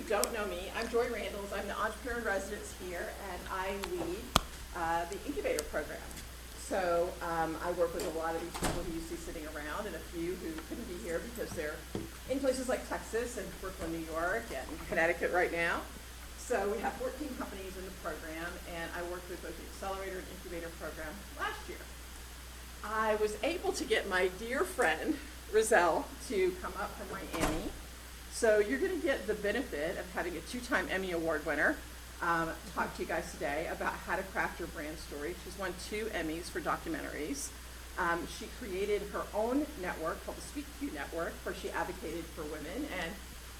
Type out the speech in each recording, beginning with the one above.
don't know me, I'm Joy Randalls. I'm the entrepreneur in residence here, and I lead the incubator program. So I work with a lot of these people who you see sitting around, and a few who couldn't be here because they're in places like Texas and Brooklyn, New York, and Connecticut right now. So we have 14 companies in the program, and I worked with both the accelerator and incubator program last year. I was able to get my dear friend, Reizel, to come up from Miami. So you're going to get the benefit of having a 2-time Emmy Award winner talk to you guys today about how to craft your brand story. She's won 2 Emmys for documentaries. She created her own network called the Speak To You Network, where she advocated for women, and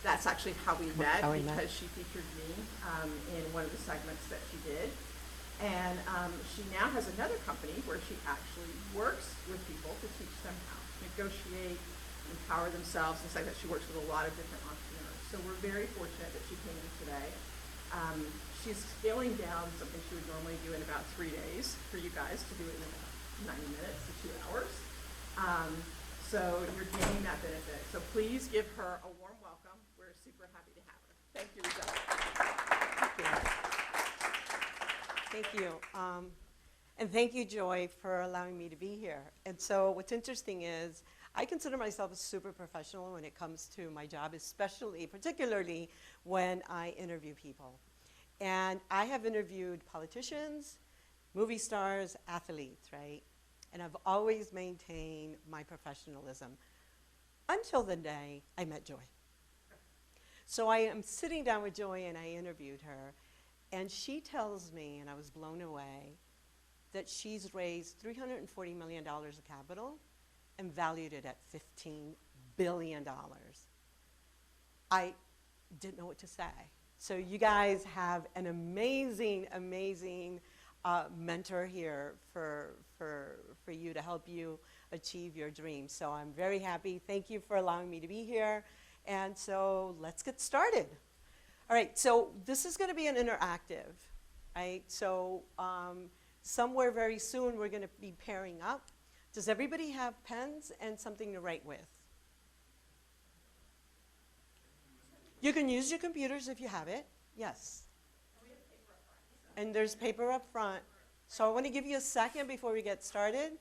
that's actually how we met, because she featured me in one of the segments that she did. And she now has another company where she actually works with people to teach them how to negotiate, empower themselves, and like that. She works with a lot of different entrepreneurs. So we're very fortunate that she came in today. She's scaling down something she would normally do in about 3 days for you guys to do it in about 90 minutes to 2 hours. So you're gaining that benefit. So please give her a warm welcome. We're super happy to have her. Thank you, Reizel. Thank you. And thank you, Joy, for allowing me to be here. And so what's interesting is I consider myself a super professional when it comes to my job, particularly when I interview people. And I have interviewed politicians, movie stars, athletes, right? And I've always maintained my professionalism until the day I met Joy. So I am sitting down with Joy and I interviewed her, and she tells me, and I was blown away, that she's raised $340 million of capital and valued it at $15 billion. I didn't know what to say. So you guys have an amazing, amazing mentor here for you to help you achieve your dreams. So I'm very happy. Thank you for allowing me to be here. And so let's get started. All right, so this is going to be an interactive, right? So somewhere very soon we're going to be pairing up. Does everybody have pens and something to write with? You can use your computers if you have it. Yes. And there's paper up front. So I want to give you a second before we get started.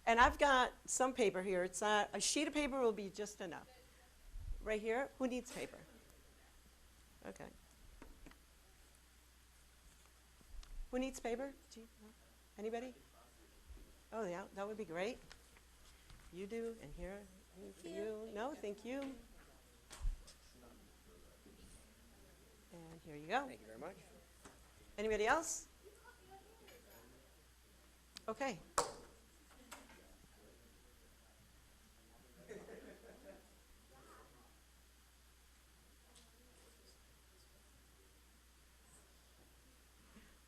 And I've got some paper here. It's not, a sheet of paper will be just enough. Right here? Who needs paper? Okay. Who needs paper? Anybody? Oh, yeah, that would be great. You do, and here, you. No, thank you. And here you go. Thank you very much. Anybody else? Okay.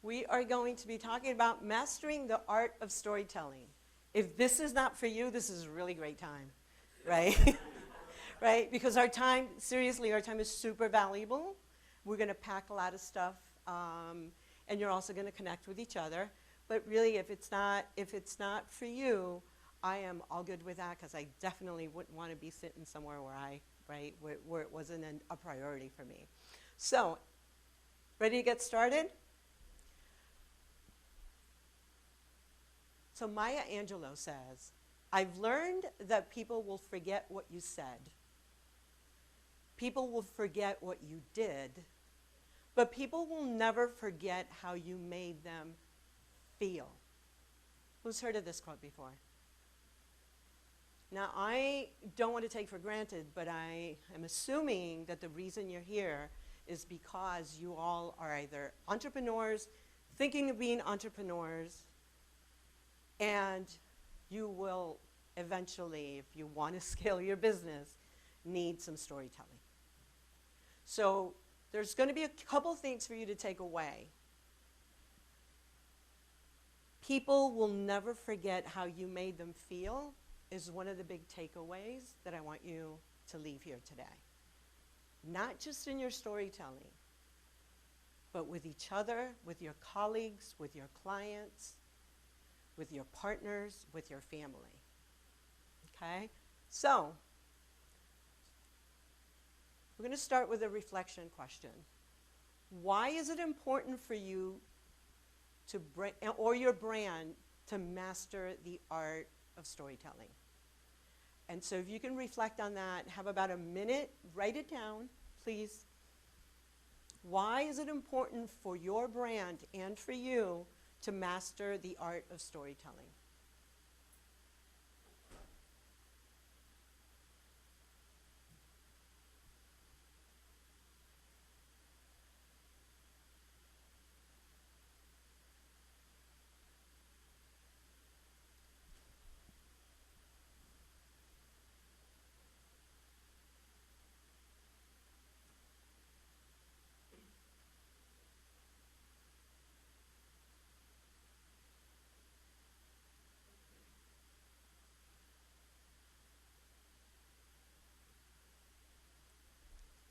We are going to be talking about mastering the art of storytelling. If this is not for you, this is a really great time, right? Right? Because our time, seriously, our time is super valuable. We're going to pack a lot of stuff, and you're also going to connect with each other. But really, if it's not for you, I am all good with that, because I definitely wouldn't want to be sitting somewhere where it wasn't a priority for me. So, ready to get started? So Maya Angelou says, I've learned that people will forget what you said. People will forget what you did, but people will never forget how you made them feel. Who's heard of this quote before? Now, I don't want to take for granted, but I am assuming that the reason you're here is because you all are either entrepreneurs, thinking of being entrepreneurs, and you will eventually, if you want to scale your business, need some storytelling. So there's going to be a couple things for you to take away. People will never forget how you made them feel is one of the big takeaways that I want you to leave here today. Not just in your storytelling, but with each other, with your colleagues, with your clients, with your partners, with your family. Okay? So, We're going to start with a reflection question. Why is it important for you to or your brand to master the art of storytelling? And so if you can reflect on that, have about a minute, write it down, please. Why is it important for your brand and for you to master the art of storytelling?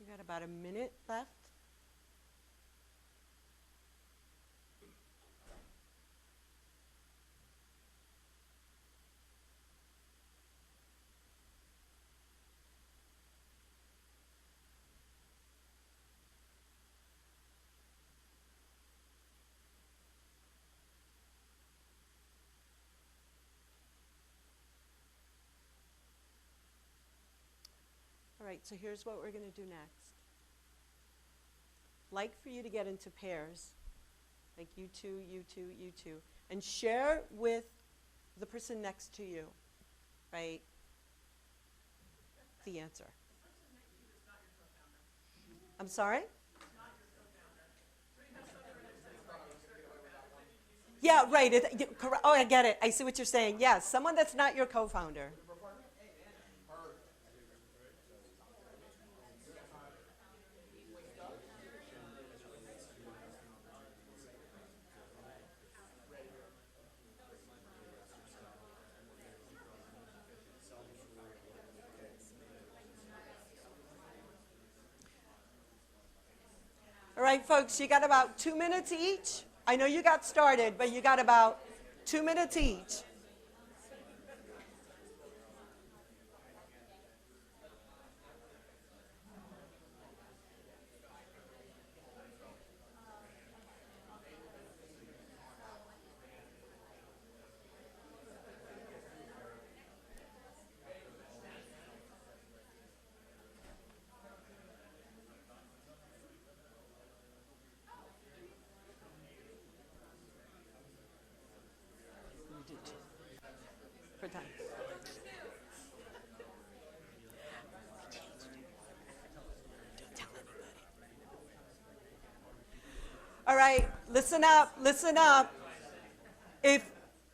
We got about a minute left. All right, so here's what we're going to do next. I'd like for you to get into pairs, like you two, you two, you two, and share with the person next to you, right, the answer. I'm sorry? Yeah, right. Oh, I get it. I see what you're saying. Yes, someone that's not your co-founder. All right, folks, you got about 2 minutes each. I know you got started, but you got about 2 minutes each. For time. All right, listen up, listen up.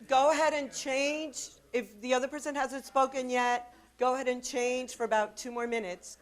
Go ahead and change. If the other person hasn't spoken yet, go ahead and change for about 2 more minutes.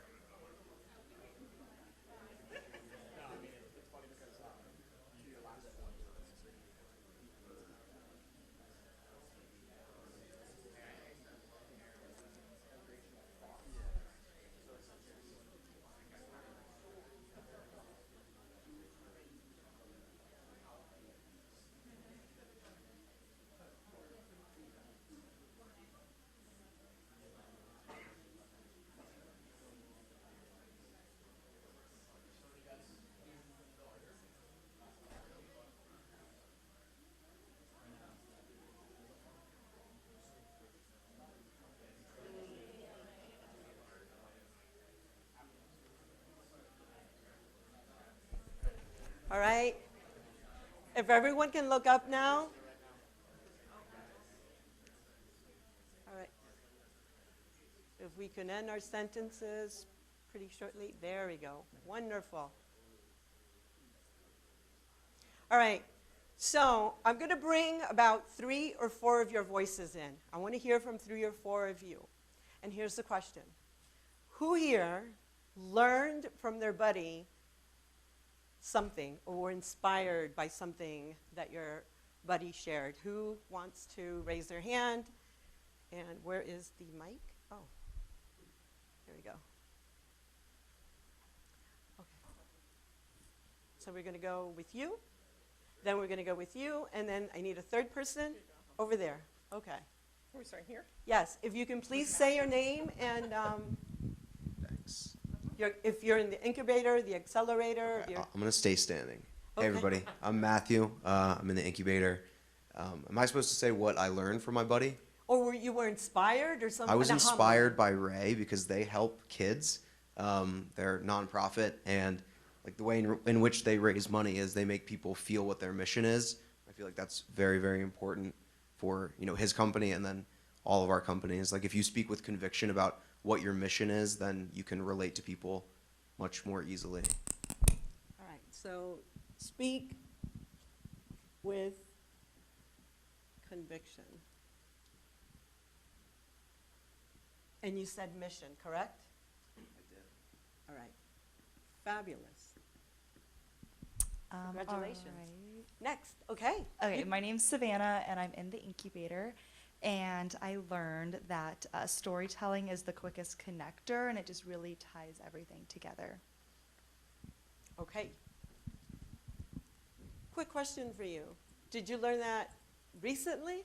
All right? If everyone can look up now. All right. If we can end our sentences pretty shortly. There we go. Wonderful. All right. So I'm going to bring about 3 or 4 of your voices in. I want to hear from 3 or 4 of you. And here's the question. Who here learned from their buddy something or were inspired by something that your buddy shared? Who wants to raise their hand? And where is the mic? Oh, there we go. Okay. So we're going to go with you. Then we're going to go with you. And then I need a 3rd person over there. Okay. Are we starting here? Yes. If you can please say your name and Thanks. If you're in the incubator, the accelerator, Okay, I'm gonna stay standing. Hey Okay. everybody, I'm Matthew. I'm in the incubator. Am I supposed to say what I learned from my buddy? or you were inspired or something? I was inspired by Ray because they help kids. They're nonprofit, and like the way in which they raise money is they make people feel what their mission is. I feel like that's very, very important for his company and then all of our companies. Like if you speak with conviction about what your mission is, then you can relate to people much more easily. All right, so speak with conviction. And you said mission, correct? I did. All right. Fabulous. Congratulations. All right. Next, okay. Okay, my name's Savannah, and I'm in the incubator. And I learned that storytelling is the quickest connector, and it just really ties everything together. Okay. Quick question for you. Did you learn that recently?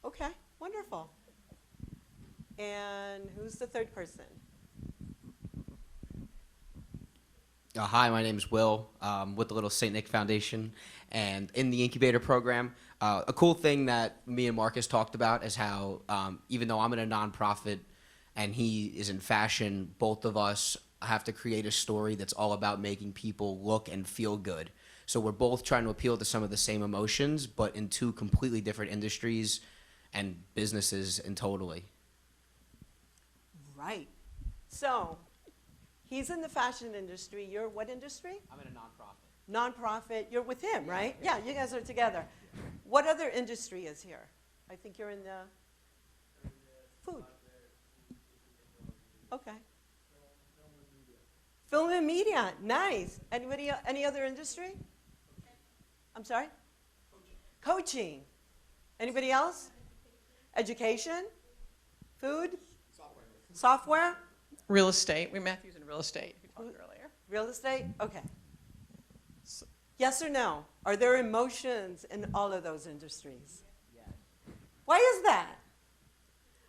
Okay, wonderful. And who's the third person? Hi, my name is Will with the Little St. Nick Foundation, and in the incubator program, a cool thing that me and Marcus talked about is how even though I'm in a nonprofit and he is in fashion, both of us have to create a story that's all about making people look and feel good. So we're both trying to appeal to some of the same emotions, but in two completely different industries and businesses and totally. Right. So, he's in the fashion industry. You're what industry? I'm in a nonprofit. Nonprofit. You're with him, right? Yeah, you guys are together. What other industry is here? I think you're in the food. Okay. Film and media. Nice. Anybody? Any other industry? I'm sorry? Coaching. Anybody else? Education? Food? Software? Real estate. Matthew's in real estate. We talked earlier. Real estate? Okay. Yes or no? Are there emotions in all of those industries? Yes. Why is that?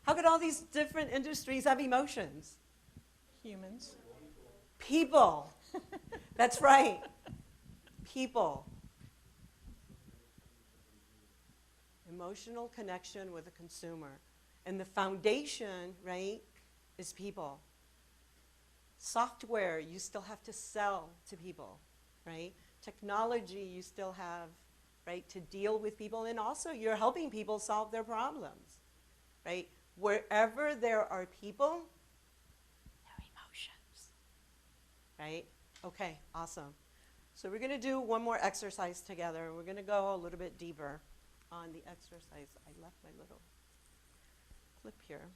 How could all these different industries have emotions? Humans. People. That's right. People. Emotional connection with a consumer. And the foundation, right, is people. Software, you still have to sell to people, right? Technology, you still have, right, to deal with people. And also, you're helping people solve their problems, right? Wherever there are people, there are emotions, right? Okay, awesome. So we're going to do one more exercise together. We're going to go a little bit deeper on the exercise. I left my little clip here.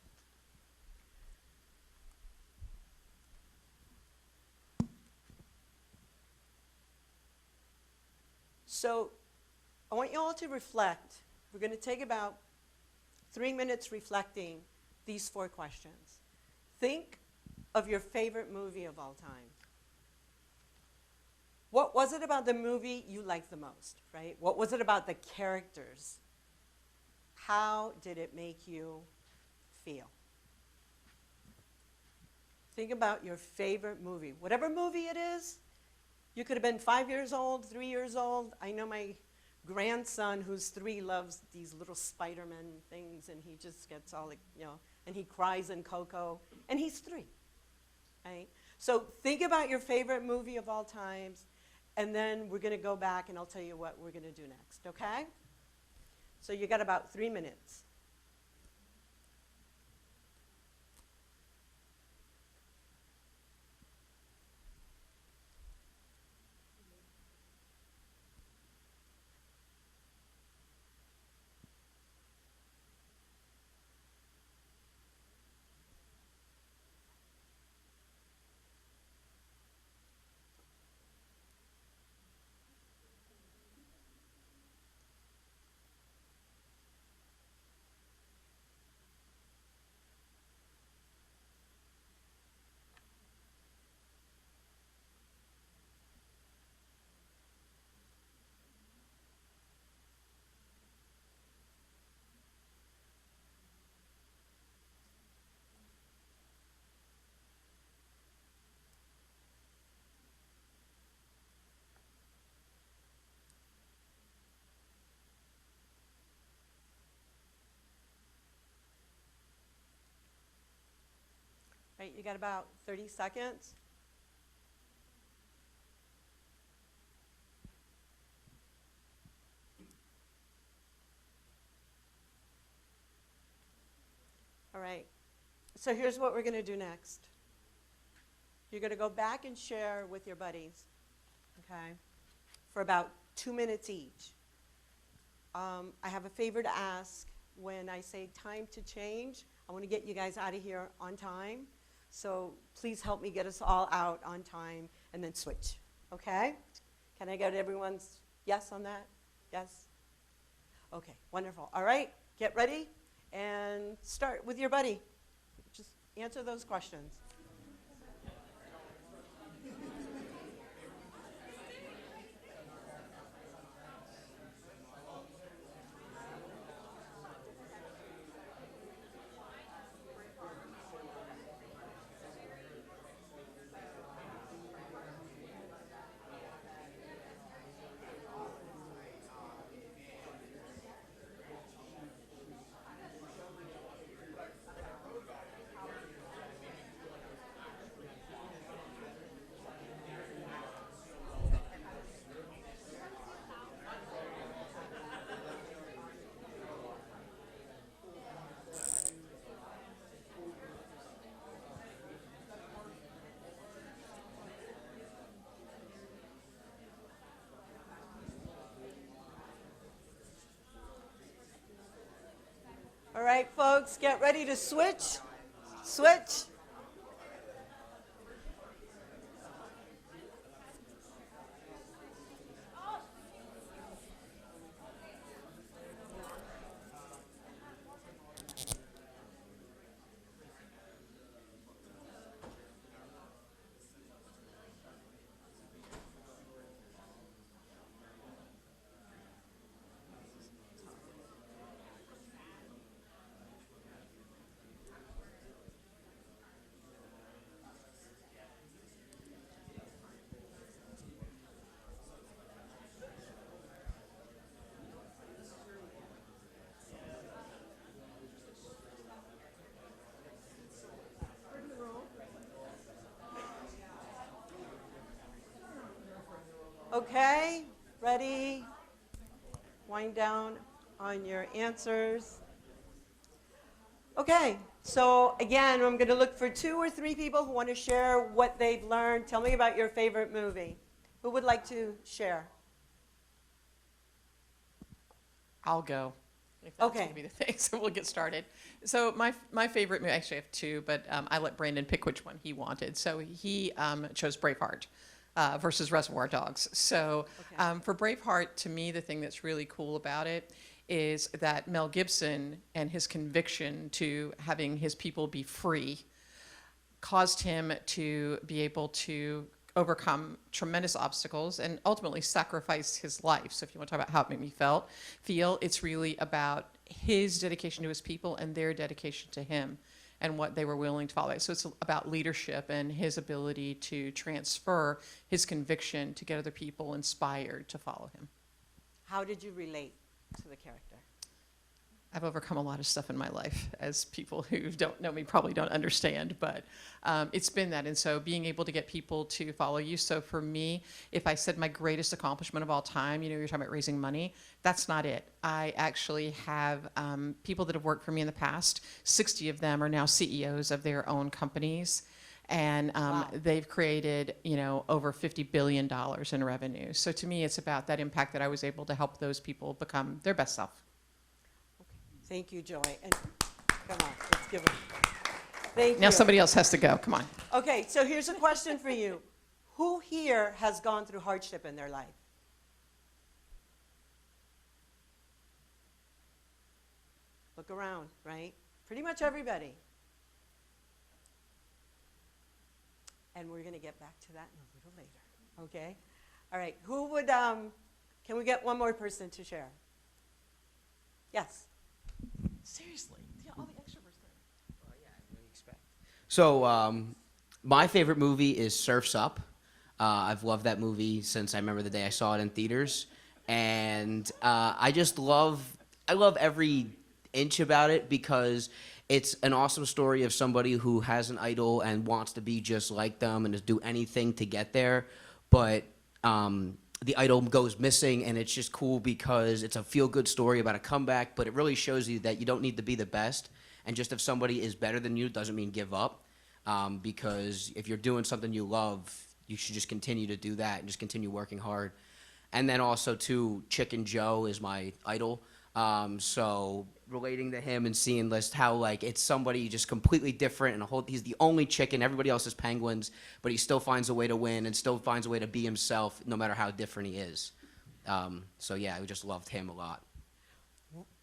So I want you all to reflect. We're going to take about 3 minutes reflecting these 4 questions. Think of your favorite movie of all time. What was it about the movie you liked the most, right? What was it about the characters? How did it make you feel? Think about your favorite movie. Whatever movie it is, you could have been 5 years old, 3 years old. I know my grandson, who's 3, loves these little Spider-Man things, and he just gets all, and he cries in Coco, and he's 3, right? So think about your favorite movie of all times, and then we're going to go back, and I'll tell you what we're going to do next, okay? So you got about 3 minutes. Right, you got about 30 seconds. All right, so here's what we're going to do next. You're going to go back and share with your buddies, okay, for about 2 minutes each. I have a favor to ask. When I say time to change, I want to get you guys out of here on time. So please help me get us all out on time and then switch, okay? Can I get everyone's yes on that? Yes? Okay, wonderful. All right, get ready and start with your buddy. Just answer those questions. All right, folks, get ready to switch. Switch. Okay, ready? Wind down on your answers. Okay, so again, I'm going to look for 2 or 3 people who want to share what they've learned. Tell me about your favorite movie. Who would like to share? I'll go, if that's Okay. going to be the thing. So we'll get started. So my favorite movie, actually I have 2, but I let Brandon pick which one he wanted. So he chose Braveheart versus Reservoir Dogs. So Okay. for Braveheart, to me, the thing that's really cool about it is that Mel Gibson and his conviction to having his people be free caused him to be able to overcome tremendous obstacles and ultimately sacrifice his life. So if you want to talk about how it made me feel, it's really about his dedication to his people and their dedication to him and what they were willing to follow. So it's about leadership and his ability to transfer his conviction to get other people inspired to follow him. How did you relate to the character? I've overcome a lot of stuff in my life, as people who don't know me probably don't understand, but it's been that. And so being able to get people to follow you. So for me, if I said my greatest accomplishment of all time, you're talking about raising money, that's not it. I actually have people that have worked for me in the past. 60 of them are now CEOs of their own companies. And Wow. they've created, over $50 billion in revenue. So to me, it's about that impact that I was able to help those people become their best self. Thank you, Joy. And come on, let's give them. Thank Now you. somebody else has to go. Come on. Okay, so here's a question for you. Who here has gone through hardship in their life? Look around, right? Pretty much everybody. And we're going to get back to that in a little later, okay? All right, who would, can we get one more person to share? Yes. Seriously. Yeah, all the extroverts there. So, my favorite movie is Surf's Up. I've loved that movie since I remember the day I saw it in theaters, and I love every inch about it because it's an awesome story of somebody who has an idol and wants to be just like them and to do anything to get there, but the idol goes missing, and it's just cool because it's a feel-good story about a comeback, but it really shows you that you don't need to be the best, and just if somebody is better than you doesn't mean give up, because if you're doing something you love, you should just continue to do that and just continue working hard. And then also, too, Chicken Joe is my idol. So relating to him and seeing how like it's somebody just completely different and he's the only chicken, everybody else is penguins, but he still finds a way to win and still finds a way to be himself no matter how different he is. So yeah, I just loved him a lot.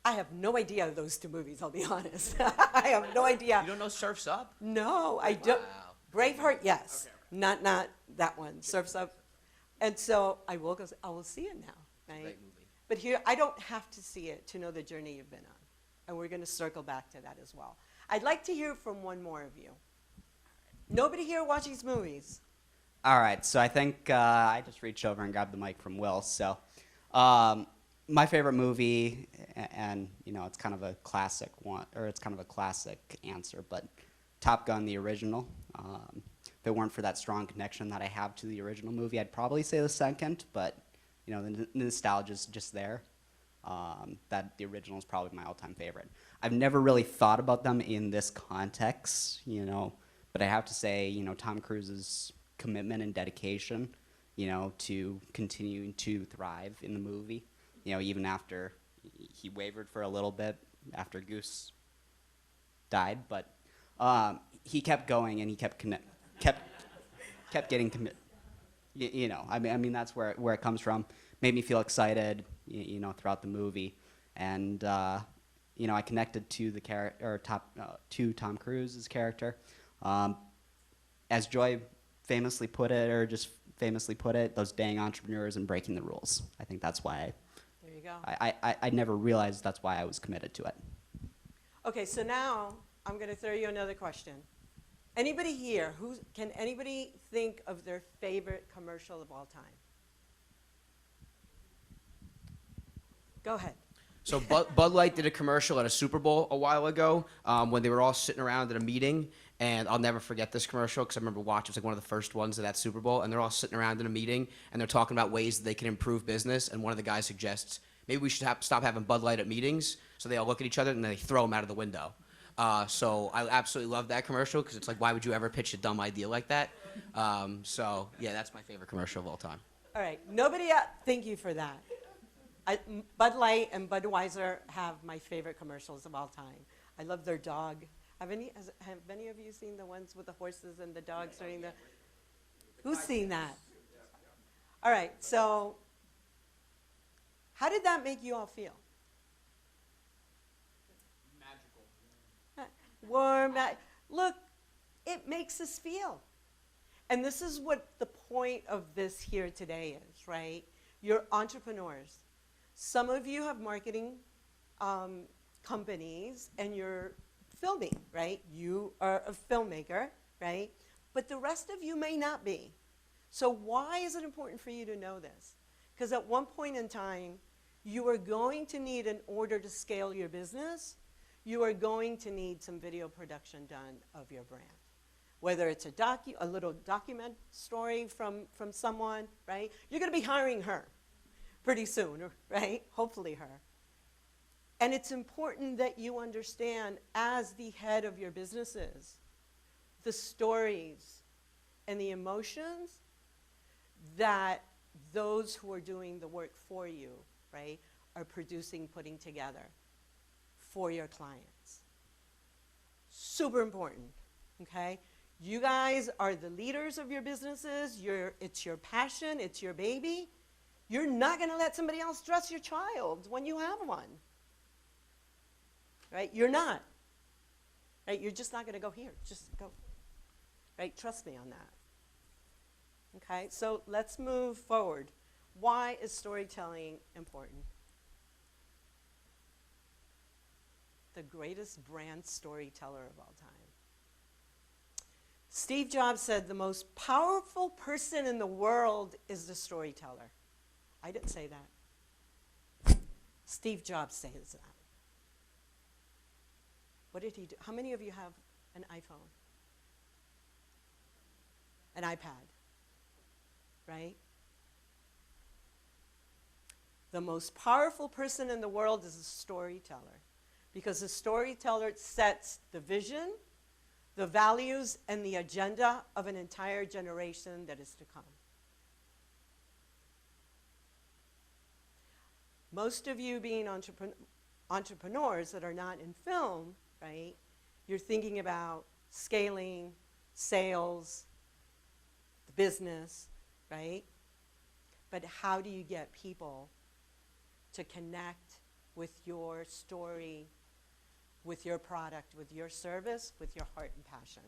I have no idea those two movies, I'll be honest. I have no idea. You don't know Surf's Up? No, I don't. Wow. Braveheart, yes. Not that one. Surf's Up. And so I will see it now, right? Great movie. But here, I don't have to see it to know the journey you've been on. And we're going to circle back to that as well. I'd like to hear from one more of you. Nobody here watches movies. All right, so I think I just reached over and grabbed the mic from Will. So my favorite movie, and it's kind of a classic one, or it's kind of a classic answer, but Top Gun, the original. If it weren't for that strong connection that I have to the original movie, I'd probably say the second, but the nostalgia is just there. That the original is probably my all-time favorite. I've never really thought about them in this context, but I have to say, Tom Cruise's commitment and dedication, to continuing to thrive in the movie, even after he wavered for a little bit after Goose died, but he kept going and he kept getting committed. I mean that's where it comes from. Made me feel excited, throughout the movie, and I connected to the to Tom Cruise's character, as Joy famously put it, those dang entrepreneurs and breaking the rules. I think that's why There you go. I never realized that's why I was committed to it. Okay, so now I'm going to throw you another question. Anybody here, can anybody think of their favorite commercial of all time? Go ahead. So Bud Light did a commercial at a Super Bowl a while ago when they were all sitting around at a meeting, and I'll never forget this commercial because I remember watching. It was like one of the first ones of that Super Bowl, and they're all sitting around in a meeting, and they're talking about ways that they can improve business, and one of the guys suggests, maybe we should stop having Bud Light at meetings, so they all look at each other, and then they throw them out of the window. So I absolutely love that commercial because it's like, why would you ever pitch a dumb idea like that? So yeah, that's my favorite commercial of all time. All right, nobody else, thank you for that. Bud Light and Budweiser have my favorite commercials of all time. I love their dog. Have any of you seen the ones with the horses and the dogs during the? Who's seen that? All right, so how did that make you all feel? Warm. Look, it makes us feel. And this is what the point of this here today is, right? You're entrepreneurs. Some of you have marketing companies and you're filming, right? You are a filmmaker, right? But the rest of you may not be. So why is it important for you to know this? Because at one point in time, you are going to need, in order to scale your business, you are going to need some video production done of your brand. Whether it's a little document story from someone, right? You're going to be hiring her pretty soon, right? Hopefully her. And it's important that you understand, as the head of your businesses, the stories and the emotions that those who are doing the work for you, right, are producing, putting together for your clients. Super important, okay? You guys are the leaders of your businesses. It's your passion, it's your baby. You're not going to let somebody else dress your child when you have one. Right? You're not. Right? You're just not going to go here. Just go. Right? Trust me on that. Okay? So let's move forward. Why is storytelling important? The greatest brand storyteller of all time. Steve Jobs said the most powerful person in the world is the storyteller. I didn't say that. Steve Jobs says that. What did he do? How many of you have an iPhone? An iPad, right? The most powerful person in the world is a storyteller, because the storyteller sets the vision, the values, and the agenda of an entire generation that is to come. Most of you being entrepreneurs that are not in film, right, you're thinking about scaling, sales, the business, right? But how do you get people to connect with your story, with your product, with your service, with your heart and passion,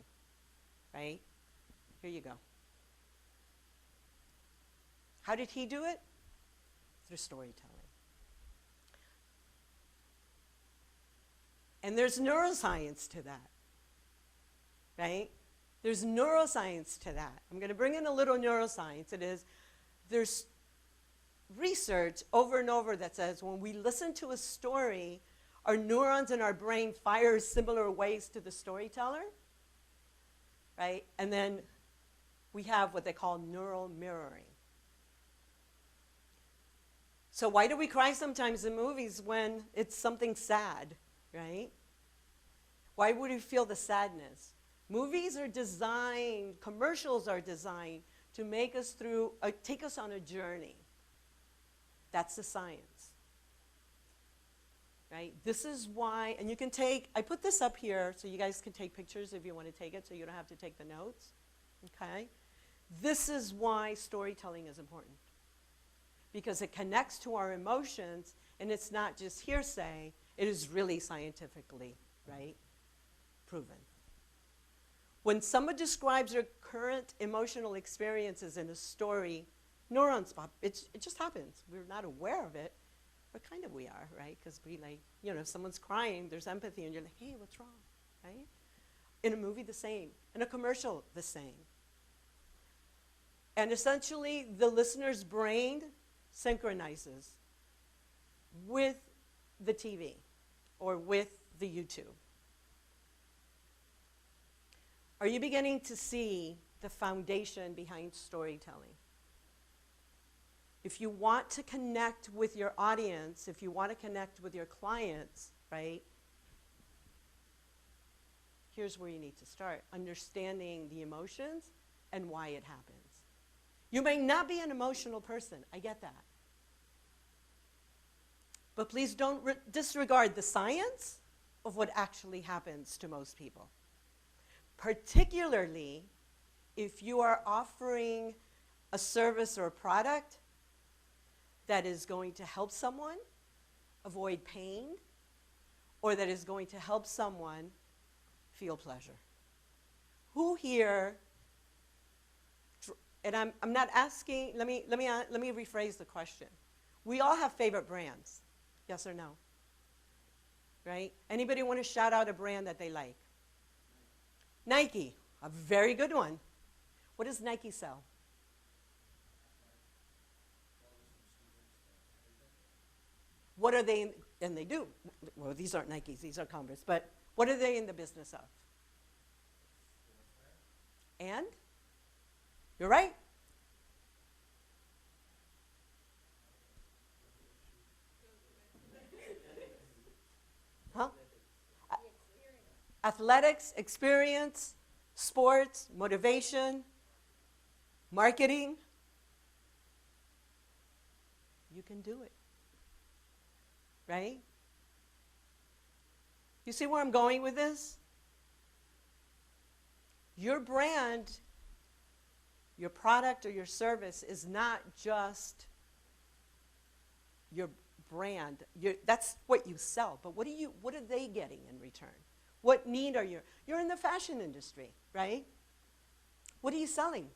right? Here you go. How did he do it? Through storytelling. And there's neuroscience to that, right? There's neuroscience to that. I'm going to bring in a little neuroscience. There's research over and over that says when we listen to a story, our neurons in our brain fire similar ways to the storyteller, right? And then we have what they call neural mirroring. So why do we cry sometimes in movies when it's something sad, right? Why would we feel the sadness? Movies are designed, commercials are designed to make us take us on a journey. That's the science, right? This is why, and you can I put this up here so you guys can take pictures if you want to take it, so you don't have to take the notes, okay? This is why storytelling is important, because it connects to our emotions, and it's not just hearsay, it is really scientifically, right, proven. When someone describes their current emotional experiences in a story, neurons pop. It just happens. We're not aware of it, but kind of we are, right? Because if someone's crying, there's empathy, and you're like, hey, what's wrong, right? In a movie, the same. In a commercial, the same. And essentially, the listener's brain synchronizes with the TV or with the YouTube. Are you beginning to see the foundation behind storytelling? If you want to connect with your audience, if you want to connect with your clients, right, here's where you need to start, understanding the emotions and why it happens. You may not be an emotional person, I get that. But please don't disregard the science of what actually happens to most people. Particularly if you are offering a service or a product that is going to help someone avoid pain, or that is going to help someone feel pleasure. Who here, and I'm not asking, let me rephrase the question. We all have favorite brands, yes or no? Right? Anybody want to shout out a brand that they like? Nike, a very good one. What does Nike sell? What are they in, and they do. Well, these aren't Nikes, these are Converse, but what are they in the business of? And? You're right. Huh? Athletics, experience, sports, motivation, marketing. You can do it. Right? You see where I'm going with this? Your brand, your product or your service is not just your brand. That's what you sell, but what are they getting in return? What need are you're in the fashion industry, right? What are you selling?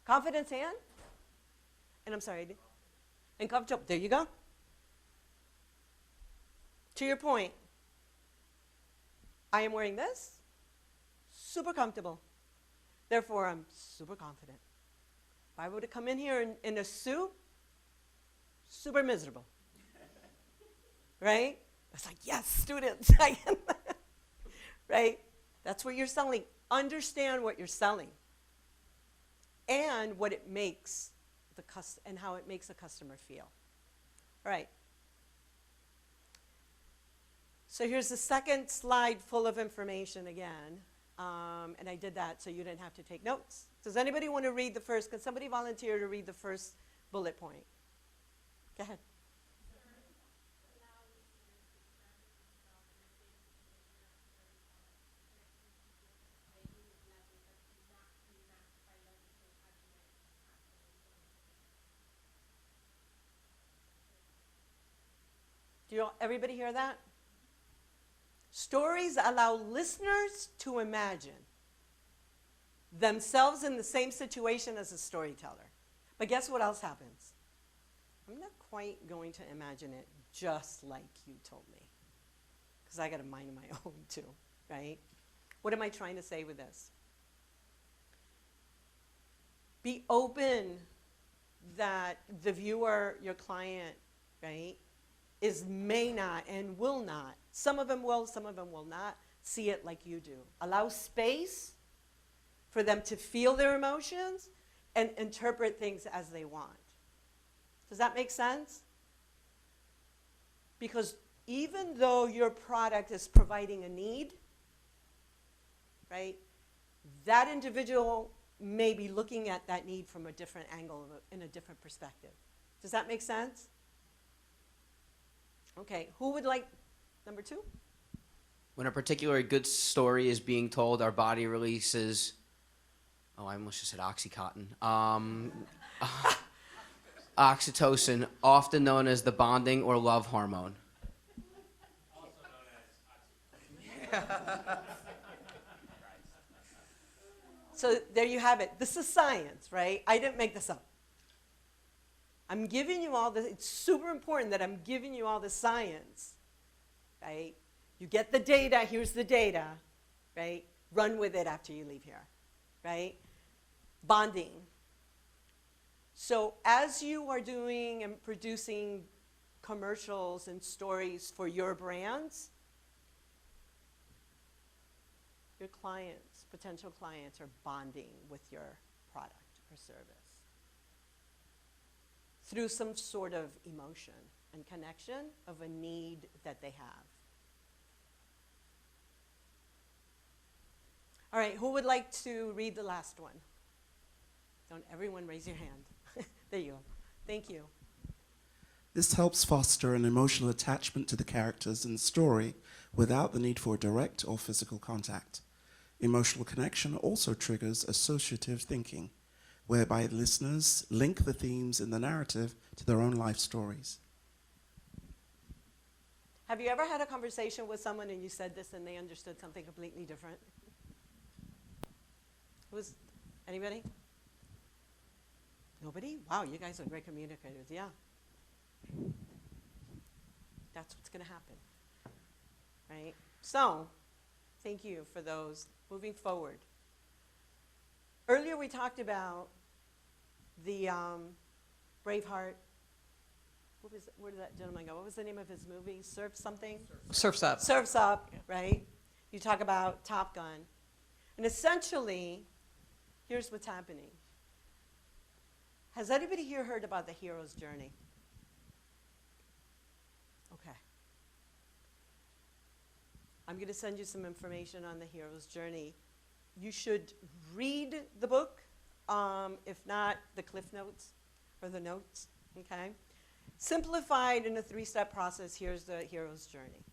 Confidence and I'm sorry, and comfortable. There you go. To your point, I am wearing this, super comfortable. Therefore, I'm super confident. If I were to come in here in a suit, super miserable. Right? It's like, yes, students, right? That's what you're selling. Understand what you're selling and what it makes and how it makes a customer feel. All right. So here's the second slide full of information again. And I did that so you didn't have to take notes. Does anybody want to read the first? Can somebody volunteer to read the first bullet point? Go ahead. Do everybody hear that? Stories allow listeners to imagine themselves in the same situation as a storyteller. But guess what else happens? I'm not quite going to imagine it just like you told me, because I got a mind of my own too, right? What am I trying to say with this? Be open that the viewer, your client, right, may not and will not. Some of them will, some of them will not see it like you do. Allow space for them to feel their emotions and interpret things as they want. Does that make sense? Because even though your product is providing a need, right, that individual may be looking at that need from a different angle, in a different perspective. Does that make sense? Okay, who would like number 2? When a particularly good story is being told, our body releases, I almost just said Oxycontin. Oxytocin, often known as the bonding or love hormone. Also known as oxytocin. So there you have it. This is science, right? I didn't make this up. I'm giving you all this. It's super important that I'm giving you all the science, right? You get the data. Here's the data, right? Run with it after you leave here, right? Bonding. So as you are doing and producing commercials and stories for your brands, your clients, potential clients, are bonding with your product or service through some sort of emotion and connection of a need that they have. All right, who would like to read the last one? Don't everyone raise your hand. There you go. Thank you. This helps foster an emotional attachment to the characters in the story without the need for direct or physical contact. Emotional connection also triggers associative thinking, whereby listeners link the themes in the narrative to their own life stories. Have you ever had a conversation with someone and you said this and they understood something completely different? Anybody? Nobody? Wow, you guys are great communicators, yeah. That's what's going to happen, right? So, thank you for those. Moving forward. Earlier we talked about the Braveheart. Where did that gentleman go? What was the name of his movie? Surf's Up. Surf's Up, right? You talk about Top Gun. And essentially, here's what's happening. Has anybody here heard about the hero's journey? Okay. I'm going to send you some information on the hero's journey. You should read the book, if not the Cliff Notes or the notes, okay? Simplified in a 3-step process, here's the hero's journey.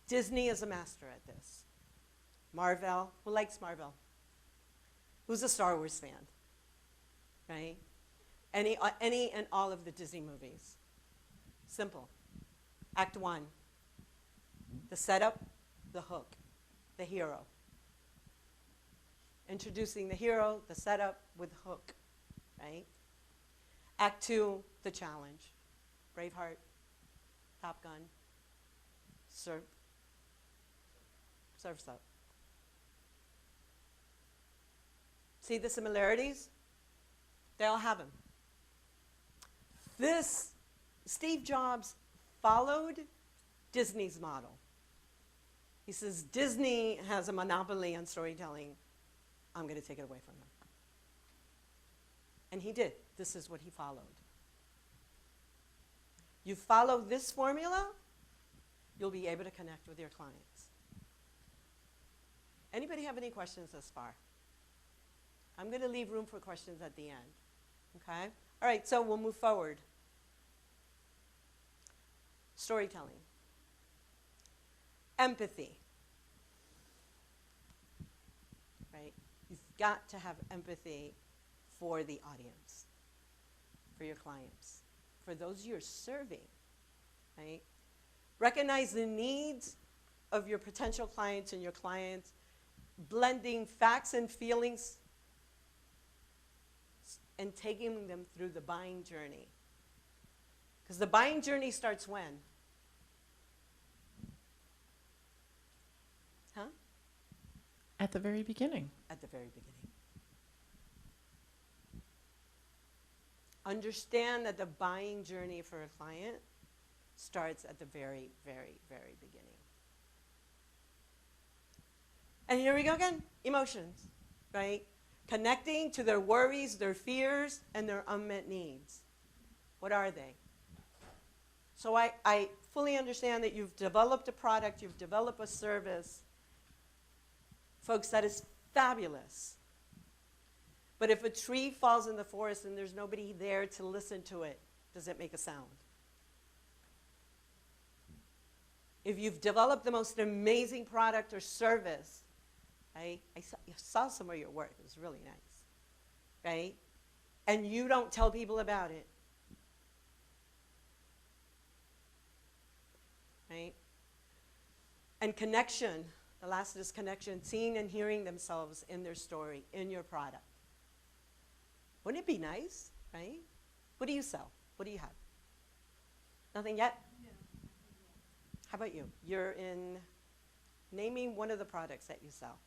Disney is a master at this. Marvel, who likes Marvel? Who's a Star Wars fan? Right? Any and all of the Disney movies. Simple. Act 1. The setup, the hook, the hero. Introducing the hero, the setup with hook, right? Act 2, the challenge. Braveheart, Top Gun, Surf's Up. See the similarities? They all have them. Steve Jobs followed Disney's model. He says, Disney has a monopoly on storytelling. I'm going to take it away from them. And he did. This is what he followed. You follow this formula, you'll be able to connect with your clients. Anybody have any questions thus far? I'm going to leave room for questions at the end. Okay? All right, so we'll move forward. Storytelling. Empathy. Right? You've got to have empathy for the audience, for your clients, for those you're serving, right? Recognize the needs of your potential clients and your clients, blending facts and feelings and taking them through the buying journey. Because the buying journey starts when? Huh? At the very beginning. At the very beginning. Understand that the buying journey for a client starts at the very, very, very beginning. And here we go again, emotions, right? Connecting to their worries, their fears, and their unmet needs. What are they? So I fully understand that you've developed a product, you've developed a service, folks, that is fabulous. But if a tree falls in the forest and there's nobody there to listen to it, does it make a sound? If you've developed the most amazing product or service, right? I saw some of your work. It was really nice, right? And you don't tell people about it, right? And connection, the last is connection, seeing and hearing themselves in their story, in your product. Wouldn't it be nice, right? What do you sell? What do you have? Nothing yet? No. How about you? You're in naming one of the products that you sell.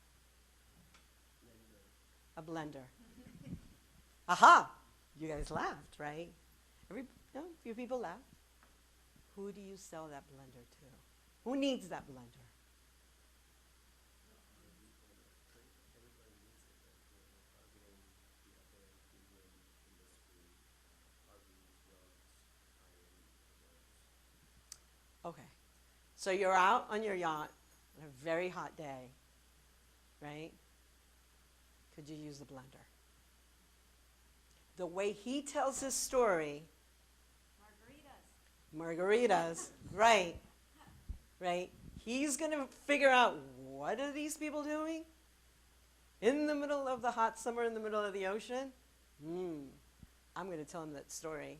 A blender. Aha! You guys laughed, right? A few people laughed. Who do you sell that blender to? Who needs that blender? Okay, so you're out on your yacht on a very hot day, right? Could you use the blender? The way he tells his story, margaritas, right, right? He's going to figure out, what are these people doing in the middle of the hot summer, in the middle of the ocean? I'm going to tell him that story,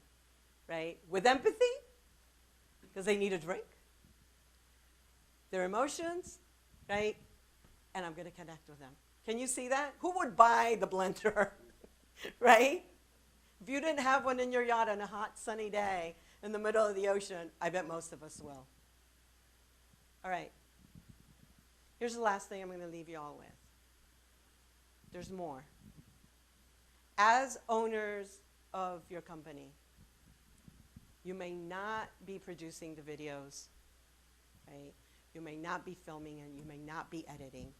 right? With empathy, because they need a drink, their emotions, right? And I'm going to connect with them. Can you see that? Who would buy the blender, right? If you didn't have one in your yacht on a hot, sunny day in the middle of the ocean, I bet most of us will. All right. Here's the last thing I'm going to leave you all with. There's more. As owners of your company, you may not be producing the videos, right? You may not be filming and you may not be editing.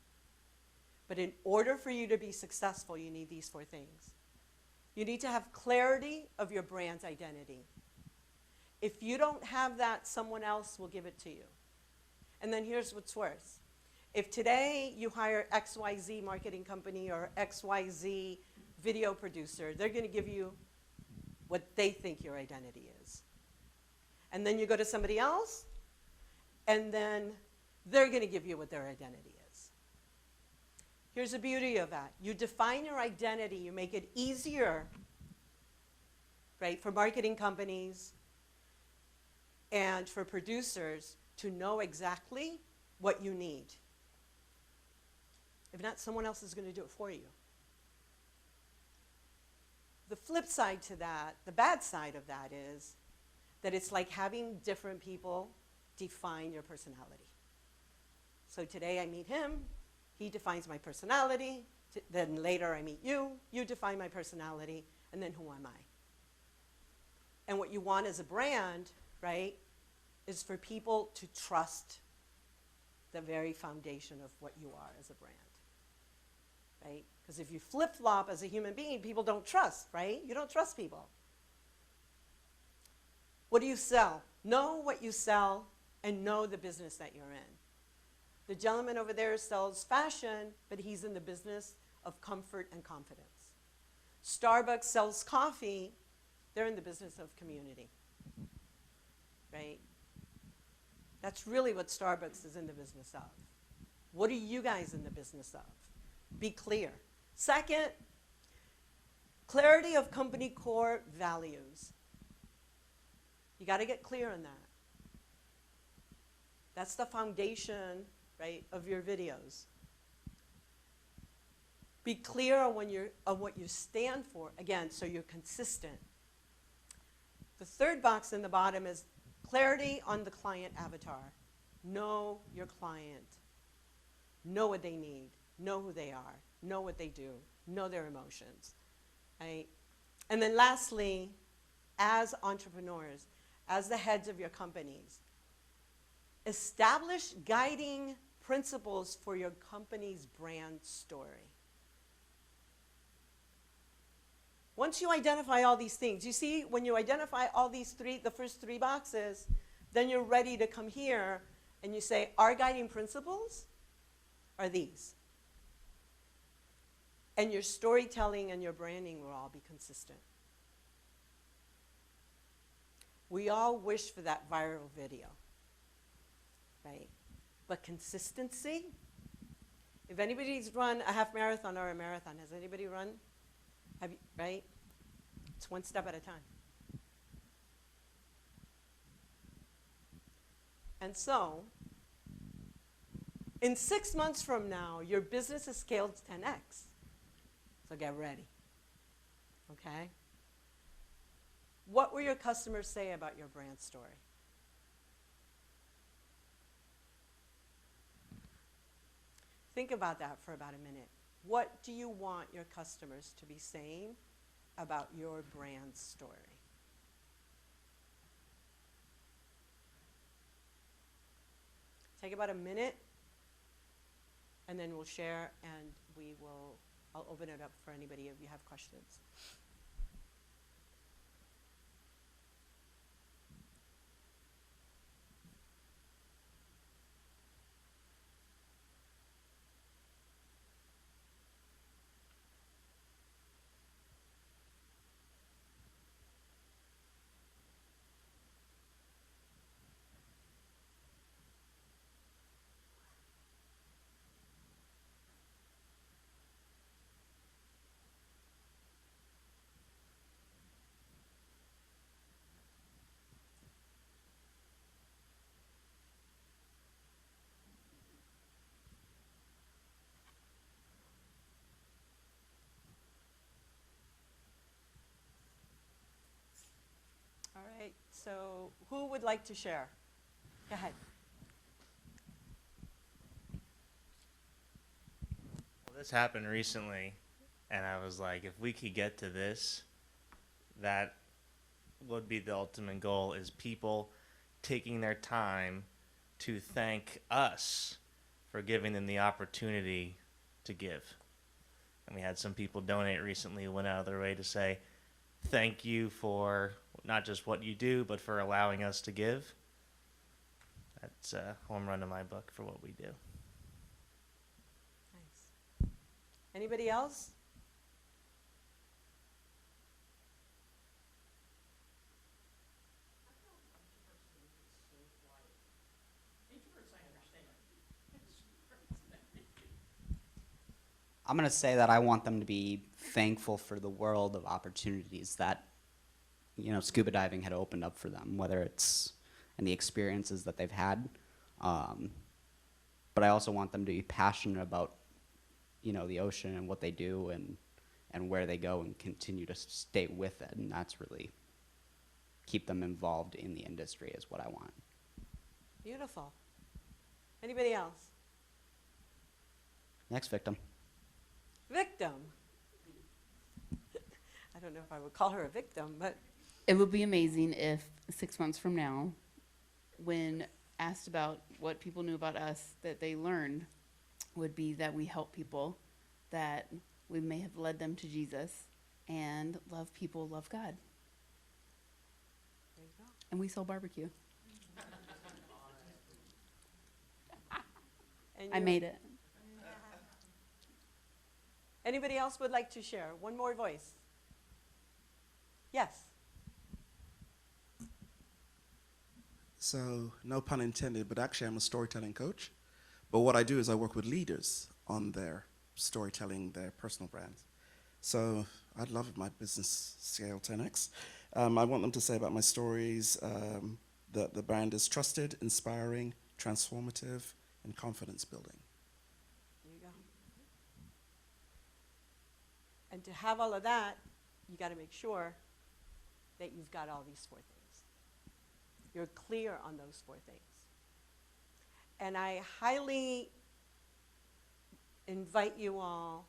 But in order for you to be successful, you need these 4 things. You need to have clarity of your brand's identity. If you don't have that, someone else will give it to you. And then here's what's worse. If today you hire XYZ marketing company or XYZ video producer, they're going to give you what they think your identity is. And then you go to somebody else, and then they're going to give you what their identity is. Here's the beauty of that. You define your identity. You make it easier, right, for marketing companies and for producers to know exactly what you need. If not, someone else is going to do it for you. The flip side to that, the bad side of that is that it's like having different people define your personality. So today I meet him, he defines my personality, then later I meet you, you define my personality, and then who am I? And what you want as a brand, right, is for people to trust the very foundation of what you are as a brand, right? Because if you flip-flop as a human being, people don't trust, right? You don't trust people. What do you sell? Know what you sell and know the business that you're in. The gentleman over there sells fashion, but he's in the business of comfort and confidence. Starbucks sells coffee, they're in the business of community, right? That's really what Starbucks is in the business of. What are you guys in the business of? Be clear. Second, clarity of company core values. You got to get clear on that. That's the foundation, right, of your videos. Be clear on what you stand for, again, so you're consistent. The third box in the bottom is clarity on the client avatar. Know your client. Know what they need. Know who they are. Know what they do. Know their emotions, right? And then lastly, as entrepreneurs, as the heads of your companies, establish guiding principles for your company's brand story. Once you identify all these things, you see, when you identify all these the first three boxes, then you're ready to come here and you say, our guiding principles are these. And your storytelling and your branding will all be consistent. We all wish for that viral video, right? But consistency, if anybody's run a half marathon or a marathon, has anybody run? Have you, right? It's one step at a time. And so, in 6 months from now, your business has scaled 10x. So get ready, okay? What will your customers say about your brand story? Think about that for about a minute. What do you want your customers to be saying about your brand story? Take about a minute, and then we'll share, and I'll open it up for anybody if you have questions. All right, so who would like to share? Go ahead. Well, this happened recently, and I was like, if we could get to this, that would be the ultimate goal, is people taking their time to thank us for giving them the opportunity to give. And we had some people donate recently who went out of their way to say, thank you for not just what you do, but for allowing us to give. That's a home run in my book for what we do. Nice. Anybody else? I'm going to say that I want them to be thankful for the world of opportunities that, scuba diving had opened up for them, whether it's and the experiences that they've had. But I also want them to be passionate about, the ocean and what they do and where they go, and continue to stay with it. And that's really keep them involved in the industry is what I want. Beautiful. Anybody else? Next victim. Victim. I don't know if I would call her a victim, but It would be amazing if 6 months from now, when asked about what people knew about us that they learned would be that we help people, that we may have led them to Jesus, and love people, love God. There you go. And we sell barbecue. And I you- made it. Anybody else would like to share? One more voice. Yes. So, no pun intended, but actually I'm a storytelling coach. But what I do is I work with leaders on their storytelling, their personal brands. So I'd love if my business scale 10x. I want them to say about my stories that the brand is trusted, inspiring, transformative, and confidence building. There you go. And to have all of that, you got to make sure that you've got all these 4 things. You're clear on those 4 things. And I highly invite you all,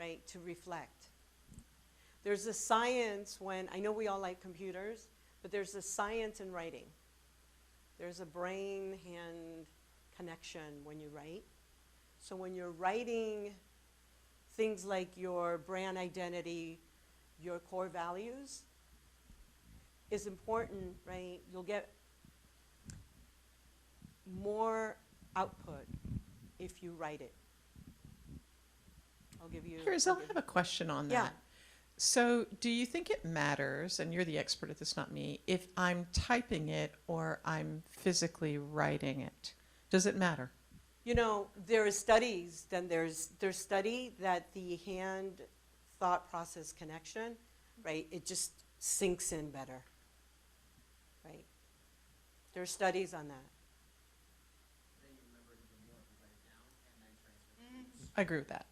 right, to reflect. There's a science when, I know we all like computers, but there's a science in writing. There's a brain-hand connection when you write. So when you're writing things like your brand identity, your core values, is important, right? You'll get more output if you write it. I'll give you. Reizel, I have a question on that. Yeah. So, do you think it matters, and you're the expert at this, not me, if I'm typing it or I'm physically writing it? Does it matter? You know, there are studies, then there's study that the hand thought process connection, right, it just sinks in better, right? There are studies on that. I agree with that.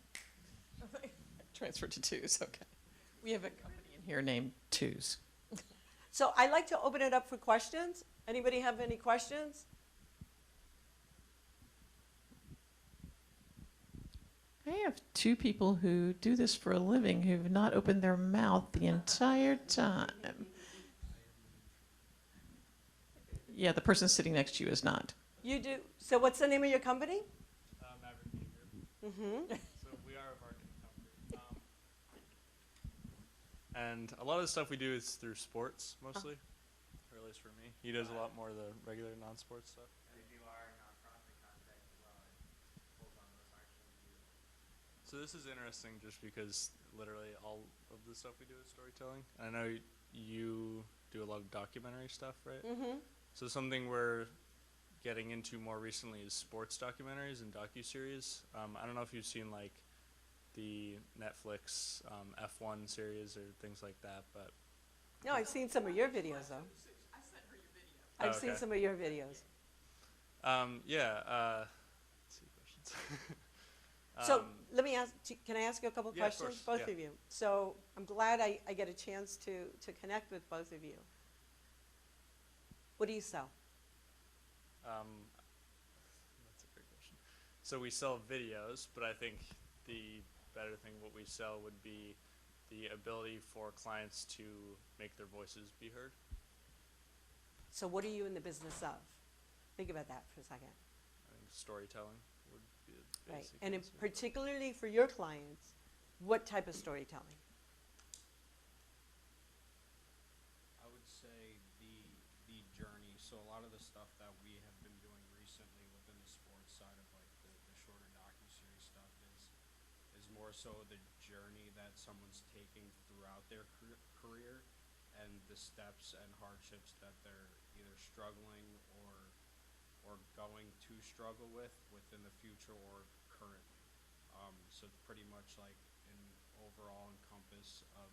Transfer to twos, okay. We have a company in here named Twos. So I'd like to open it up for questions. Anybody have any questions? I have 2 people who do this for a living who've not opened their mouth the entire time. Yeah, the person sitting next to you is not. You do. So what's the name of your company? Maverick Media Group. Mm-hmm. So we are a marketing company. And a lot of the stuff we do is through sports, mostly. Or at least for me. He does a lot more of the regular non-sports stuff. We do our nonprofit content as well, and pulls on those actual views. So this is interesting just because literally all of the stuff we do is storytelling. And I know you do a lot of documentary stuff, right? Mm-hmm. So something we're getting into more recently is sports documentaries and docuseries. I don't know if you've seen like the Netflix F1 series or things like that, but No, I've seen some of your videos, though. I sent her your video. I've Oh, seen okay. some of your videos. let's see questions. So let me ask, can I ask you a couple Yeah, of questions? course, Both yeah. of you. So I'm glad I get a chance to connect with both of you. What do you sell? That's a great question. So we sell videos, but I think the better thing what we sell would be the ability for clients to make their voices be heard. So what are you in the business of? Think about that for a second. I think storytelling would be the Right. basic And answer. particularly for your clients, what type of storytelling? I would say the journey. So a lot of the stuff that we have been doing recently within the sports side of like the shorter docuseries stuff is more so the journey that someone's taking throughout their career and the steps and hardships that they're either struggling or going to struggle with within the future or currently. So it's pretty much like an overall encompass of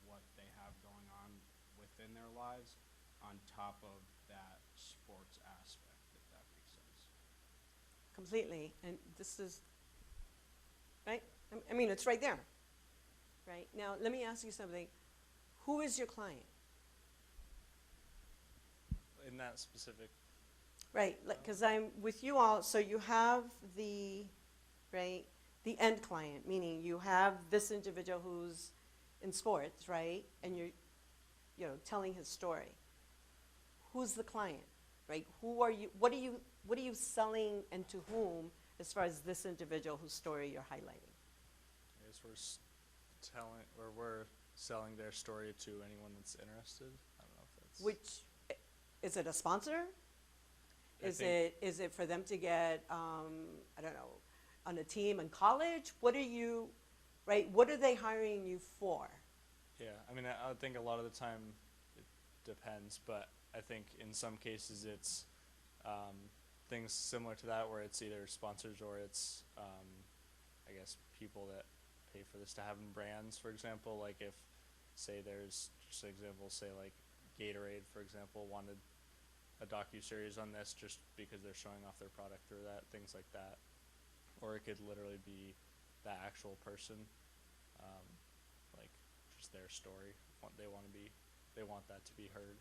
what they have going on within their lives on top of that sports aspect, if that makes sense. Completely. And this is, right? I mean, it's right there. Right? Now, let me ask you something. Who is your client? In that specific, Right, because I'm with you all, so you have the, right, the end client, meaning you have this individual who's in sports, right, and you're, telling his story. Who's the client, right? Who are you, what are you selling and to whom as far as this individual whose story you're highlighting? I guess telling, or we're selling their story to anyone that's interested. I don't know if that's. Which, is it a sponsor? I Is think- it for them to get, I don't know, on a team in college? What are you, right, what are they hiring you for? Yeah, I mean, I think a lot of the time it depends, but I think in some cases it's things similar to that where it's either sponsors or it's, I guess, people that pay for this to have brands, for example. Like if, say there's, just an example, say like Gatorade, for example, wanted a docu-series on this just because they're showing off their product through that, things like that. Or it could literally be the actual person, like just their story. They want that to be heard.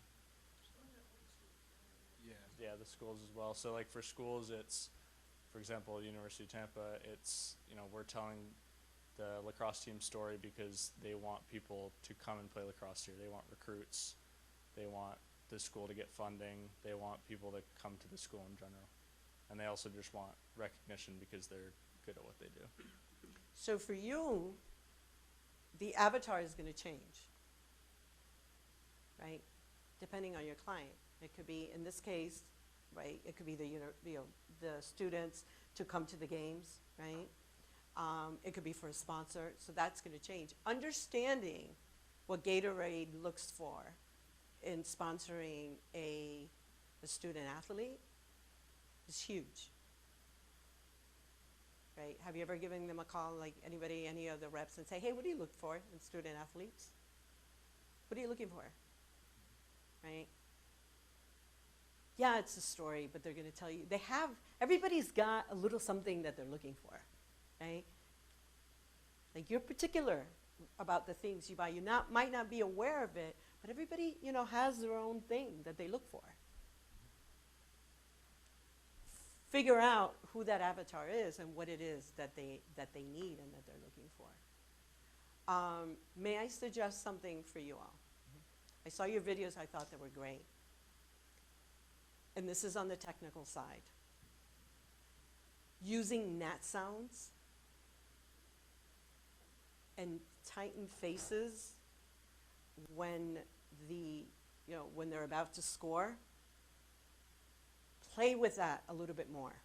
Yeah, the schools as well. So like for schools, it's, for example, University of Tampa, it's, we're telling the lacrosse team story because they want people to come and play lacrosse here. They want recruits. They want the school to get funding. They want people to come to the school in general. And they also just want recognition because they're good at what they do. So for you, the avatar is going to change, right? Depending on your client. It could be, in this case, right, it could be the students to come to the games, right? It could be for a sponsor, so that's going to change. Understanding what Gatorade looks for in sponsoring a student athlete is huge, right? Have you ever given them a call, like any of the reps, and say, hey, what do you look for in student athletes? What are you looking for, right? Yeah, it's a story, but they're going to tell you, everybody's got a little something that they're looking for, right? Like you're particular about the things you buy. You might not be aware of it, but everybody, has their own thing that they look for. Figure out who that avatar is and what it is that they need and that they're looking for. May I suggest something for you all? I saw your videos. I thought they were great. And this is on the technical side. Using gnat sounds and tighten faces when when they're about to score. Play with that a little bit more.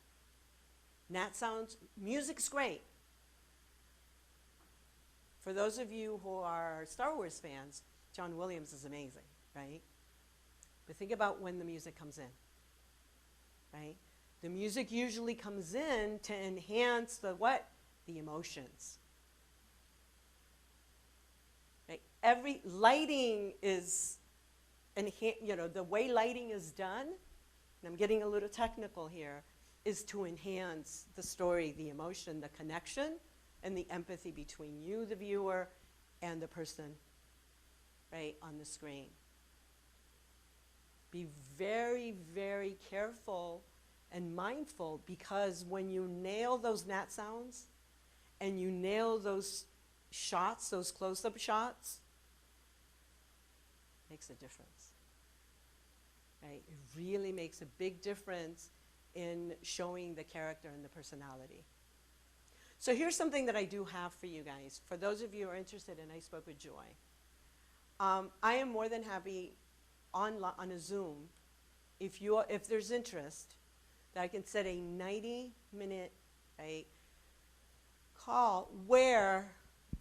Gnat sounds, music's great. For those of you who are Star Wars fans, John Williams is amazing, right? But think about when the music comes in, right? The music usually comes in to enhance the what? The emotions. Right? Every lighting is, the way lighting is done, and I'm getting a little technical here, is to enhance the story, the emotion, the connection, and the empathy between you, the viewer, and the person, right, on the screen. Be very, very careful and mindful, because when you nail those gnat sounds and you nail those shots, those close-up shots, it makes a difference. Right? It really makes a big difference in showing the character and the personality. So here's something that I do have for you guys. For those of you who are interested, and I spoke with Joy, I am more than happy on a Zoom, if there's interest, that I can set a 90-minute call where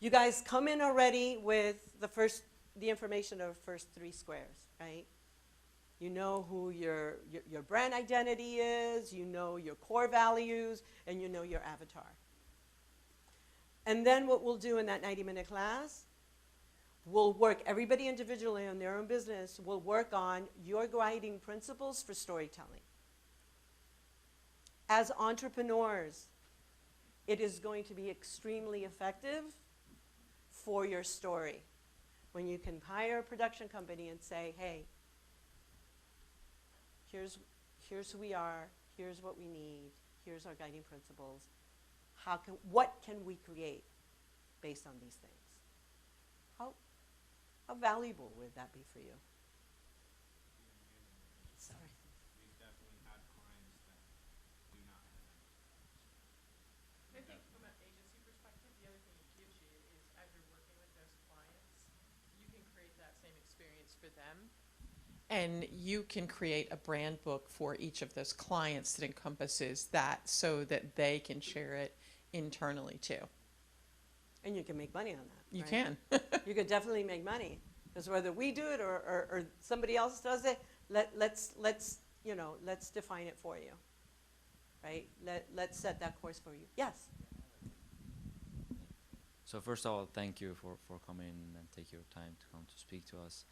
you guys come in already with the information of the first 3 squares, right? You know who your brand identity is, you know your core values, and you know your avatar. And then what we'll do in that 90-minute class, we'll work, everybody individually on their own business, will work on your guiding principles for storytelling. As entrepreneurs, it is going to be extremely effective for your story. When you can hire a production company and say, hey, here's who we are, here's what we need, here's our guiding principles. What can we create based on these things? How valuable would that be for you? Sorry. We've definitely for them. And you can create a brand book for each of those clients that encompasses that so that they can share it internally too. And you can make money on that. You right? can. You could definitely make money. Because whether we do it or somebody else does it, let's define it for you. Right? Let's set that course for you. Yes? So first of all, thank you for coming and take your time to come to speak to us.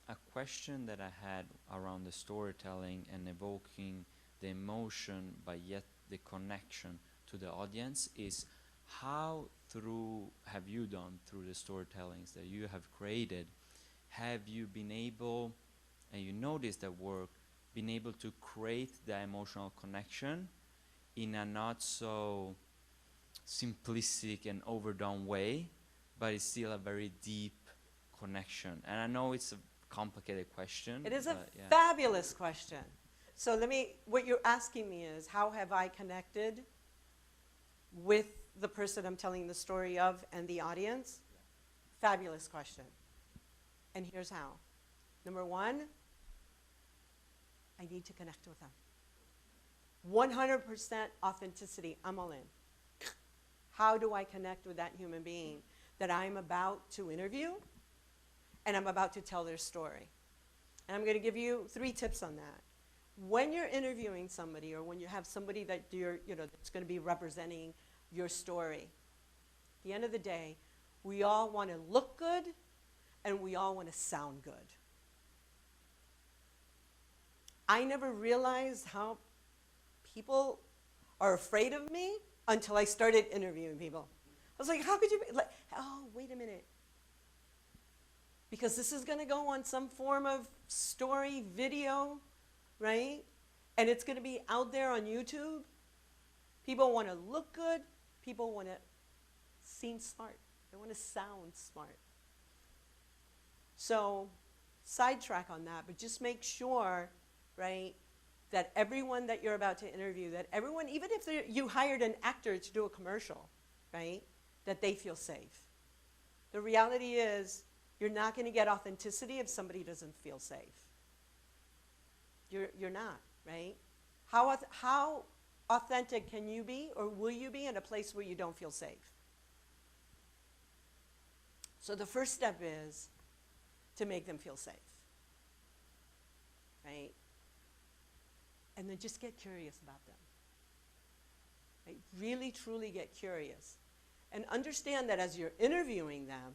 A question that I had around the storytelling and evoking the emotion, but yet the connection to the audience is how have you done through the storytellings that you have created, have you been able, and you notice that work, been able to create the emotional connection in a not so simplistic and overdone way, but it's still a very deep connection? And I know it's a complicated question. It is a but yeah. fabulous question. So what you're asking me is, how have I connected with the person I'm telling the story of and the audience? Yeah. Fabulous question. And here's how. Number one, I need to connect with them. 100% authenticity, I'm all in. How do I connect with that human being that I'm about to interview and I'm about to tell their story? And I'm going to give you 3 tips on that. When you're interviewing somebody or when you have somebody that that's going to be representing your story, at the end of the day, we all want to look good and we all want to sound good. I never realized how people are afraid of me until I started interviewing people. I was like, how could you be like, oh, wait a minute. Because this is going to go on some form of story video, right? And it's going to be out there on YouTube. People want to look good. People want to seem smart. They want to sound smart. So sidetrack on that, but just make sure, right, that everyone that you're about to interview, that everyone, even if you hired an actor to do a commercial, right, that they feel safe. The reality is, you're not going to get authenticity if somebody doesn't feel safe. You're not, right? How authentic can you be or will you be in a place where you don't feel safe? So the first step is to make them feel safe, right? And then just get curious about them. Right? Really, truly get curious. And understand that as you're interviewing them,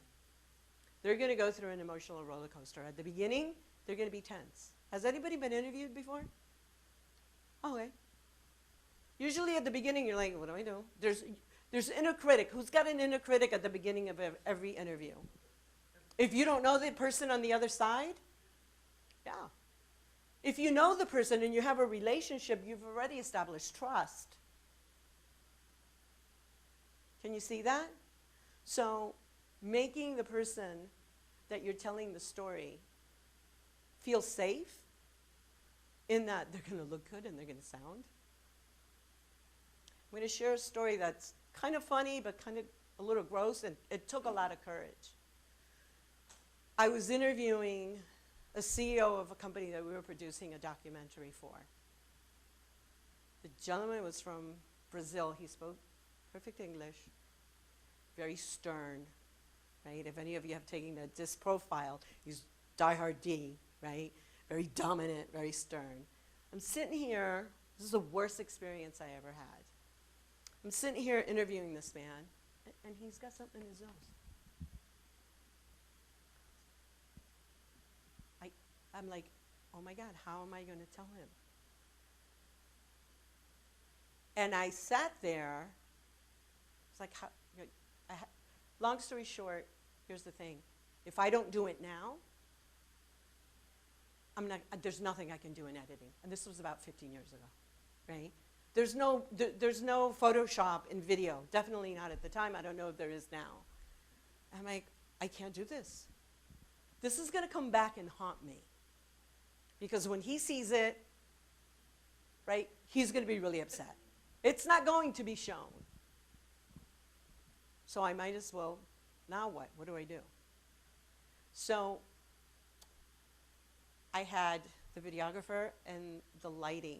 they're going to go through an emotional roller coaster. At the beginning, they're going to be tense. Has anybody been interviewed before? Okay. Usually at the beginning, you're like, what do I do? There's inner critic. Who's got an inner critic at the beginning of every interview? If you don't know the person on the other side, yeah. If you know the person and you have a relationship, you've already established trust. Can you see that? So making the person that you're telling the story feel safe in that they're going to look good and they're going to sound. I'm going to share a story that's kind of funny but kind of a little gross, and it took a lot of courage. I was interviewing a CEO of a company that we were producing a documentary for. The gentleman was from Brazil. He spoke perfect English, very stern, right? If any of you have taken the DISC profile, he's diehard D, right? Very dominant, very stern. I'm sitting here, this is the worst experience I ever had. I'm sitting here interviewing this man, and he's got something in his nose. I'm like, oh my God, how am I going to tell him? And I sat there, it's like, long story short, here's the thing. If I don't do it now, there's nothing I can do in editing. And this was about 15 years ago, right? There's no Photoshop in video, definitely not at the time. I don't know if there is now. I'm like, I can't do this. This is going to come back and haunt me. Because when he sees it, right, he's going to be really upset. It's not going to be shown. So I might as well, now what? What do I do? So I had the videographer and the lighting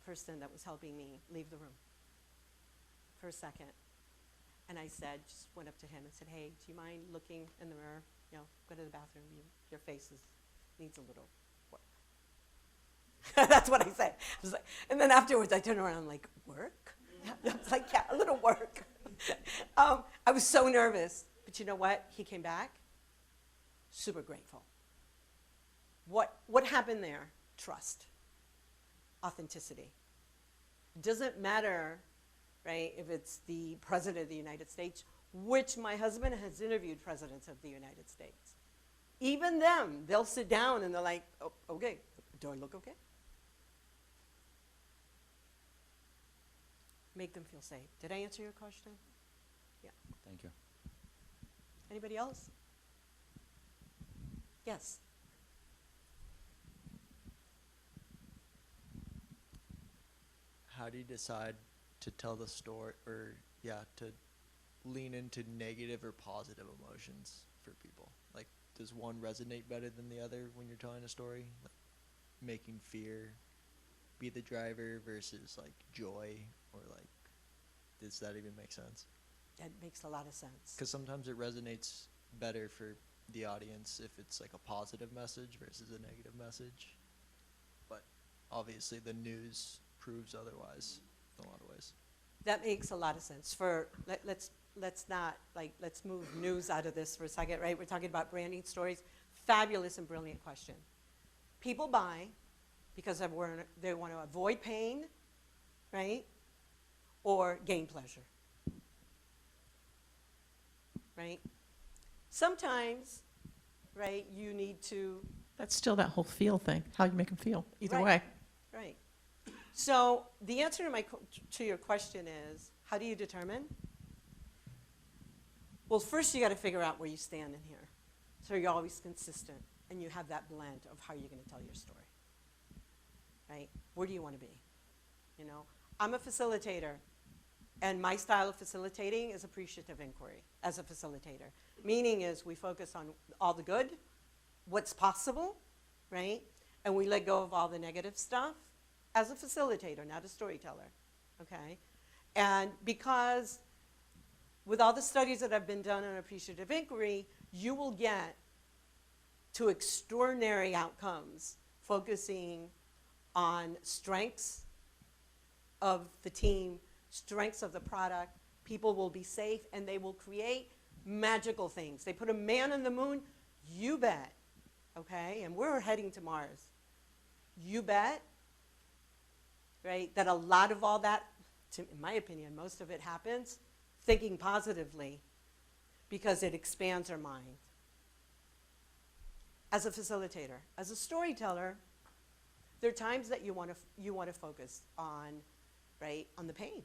person that was helping me leave the room for a second. And I said, just went up to him and said, hey, do you mind looking in the mirror? You know, go to the bathroom. Your face needs a little work. That's what I said. I was like, and then afterwards, I turned around and I'm like, work? I was like, yeah, a little work. I was so nervous. But you know what? He came back, super grateful. What happened there? Trust. Authenticity. It doesn't matter, right, if it's the President of the United States, which my husband has interviewed presidents of the United States. Even them, they'll sit down and they're like, oh, okay, do I look okay? Make them feel safe. Did I answer your question? Yeah. Thank you. Anybody else? Yes. How do you decide to tell the story, or to lean into negative or positive emotions for people? Like, does one resonate better than the other when you're telling a story? Like, making fear be the driver versus like joy, or like, does that even make sense? That makes a lot of sense. Because sometimes it resonates better for the audience if it's like a positive message versus a negative message. But obviously the news proves otherwise in a lot of ways. That makes a lot of sense. Let's move news out of this for a second, right? We're talking about branding stories. Fabulous and brilliant question. People buy because they want to avoid pain, right? Or gain pleasure, right? Sometimes, right, you need to... That's still that whole feel thing, how you make them feel, either Right. way. Right. So the answer to your question is, how do you determine? Well, first you got to figure out where you stand in here. So you're always consistent, and you have that blend of how you're going to tell your story. Right? Where do you want to be? You know, I'm a facilitator, and my style of facilitating is appreciative inquiry as a facilitator. Meaning is we focus on all the good, what's possible, right? And we let go of all the negative stuff as a facilitator, not a storyteller, okay? And because with all the studies that have been done on appreciative inquiry, you will get to extraordinary outcomes focusing on strengths of the team, strengths of the product. People will be safe, and they will create magical things. They put a man on the moon, you bet, okay? And we're heading to Mars. You bet, right, that a lot of all that, in my opinion, most of it happens thinking positively because it expands our mind. As a facilitator, as a storyteller, there are times that you want to focus on, right, on the pain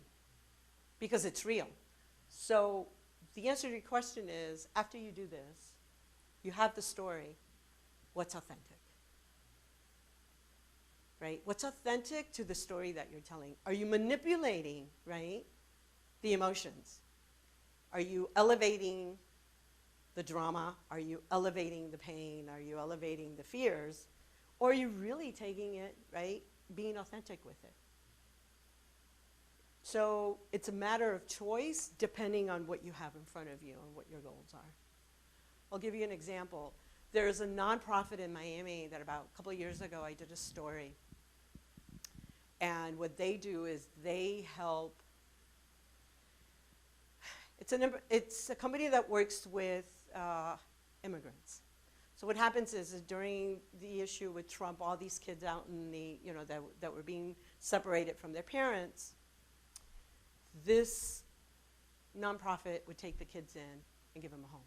because it's real. So the answer to your question is, after you do this, you have the story, what's authentic? Right? What's authentic to the story that you're telling? Are you manipulating, right, the emotions? Are you elevating the drama? Are you elevating the pain? Are you elevating the fears? Or are you really taking it, right, being authentic with it? So it's a matter of choice depending on what you have in front of you and what your goals are. I'll give you an example. There's a nonprofit in Miami that about a couple of years ago I did a story. And what they do is they help, it's a company that works with immigrants. So what happens is during the issue with Trump, all these kids out in the, you know, that were being separated from their parents, this nonprofit would take the kids in and give them a home.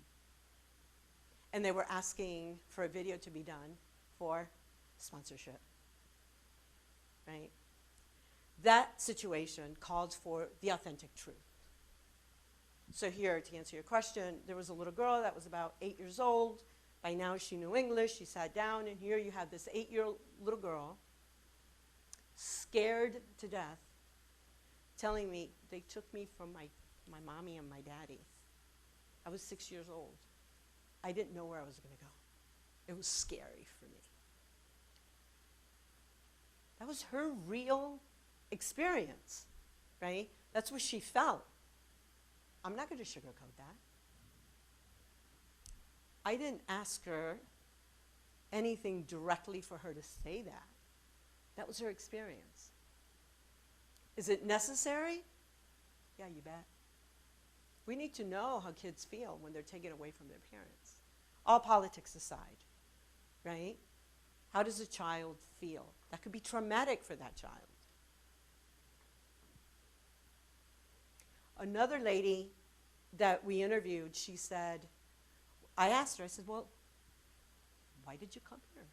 And they were asking for a video to be done for sponsorship, right? That situation called for the authentic truth. So here, to answer your question, there was a little girl that was about 8 years old. By now she knew English, she sat down, and here you have this 8-year-old little girl, scared to death, telling me, they took me from my mommy and my daddy. I was 6 years old. I didn't know where I was going to go. It was scary for me. That was her real experience, right? That's what she felt. I'm not going to sugarcoat that. I didn't ask her anything directly for her to say that. That was her experience. Is it necessary? Yeah, you bet. We need to know how kids feel when they're taken away from their parents. All politics aside, right? How does a child feel? That could be traumatic for that child. Another lady that we interviewed, she said, I asked her, I said, well, why did you come here?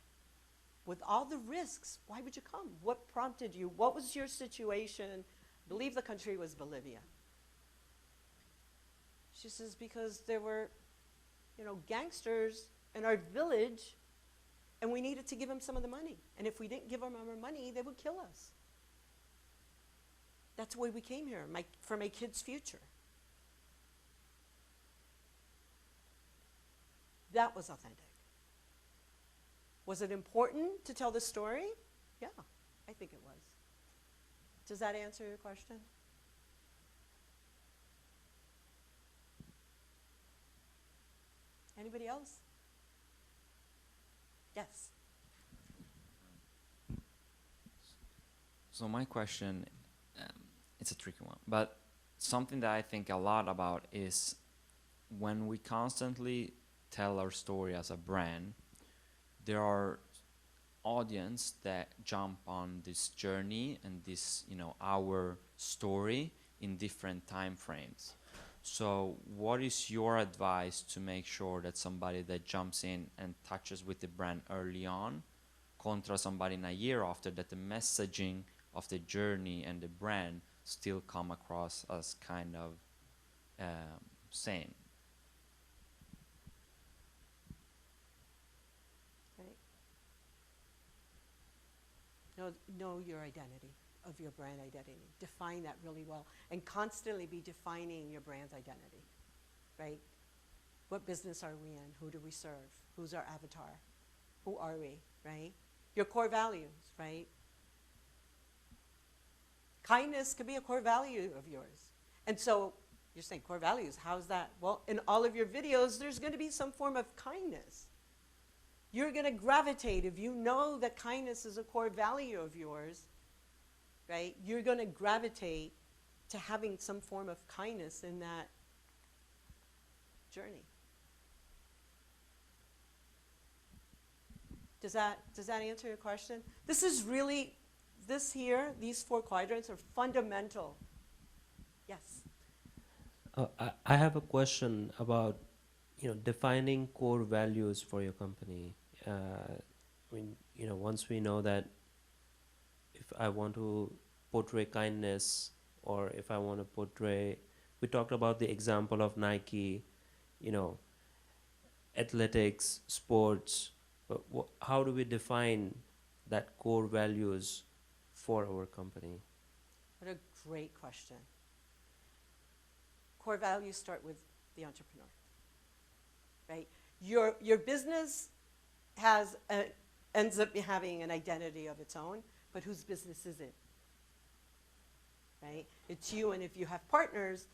With all the risks, why would you come? What prompted you? What was your situation? I believe the country was Bolivia. She says, because there were, gangsters in our village, and we needed to give them some of the money. And if we didn't give them our money, they would kill us. That's why we came here, for my kids' future. That was authentic. Was it important to tell the story? Yeah, I think it was. Does that answer your question? Anybody else? Yes. So my question, it's a tricky one, but something that I think a lot about is when we constantly tell our story as a brand, there are audience that jump on this journey and this, our story in different time frames. So what is your advice to make sure that somebody that jumps in and touches with the brand early on, contra somebody in a year after, that the messaging of the journey and the brand still come across as kind of same? Know your identity, of your brand identity. Define that really well, and constantly be defining your brand's identity, right? What business are we in? Who do we serve? Who's our avatar? Who are we, right? Your core values, right? Kindness could be a core value of yours. And so you're saying core values, how's that? Well, in all of your videos, there's going to be some form of kindness. You're going to gravitate, if you know that kindness is a core value of yours, right? You're going to gravitate to having some form of kindness in that journey. Does that answer your question? This is really, these 4 quadrants are fundamental. Yes? I have a question about, defining core values for your company. Once we know that if I want to portray kindness, or if I want to portray, we talked about the example of Nike, athletics, sports, but how do we define that core values for our company? What a great question. Core values start with the entrepreneur, right? Your business ends up having an identity of its own, but whose business is it, right? It's you, and if you have partners,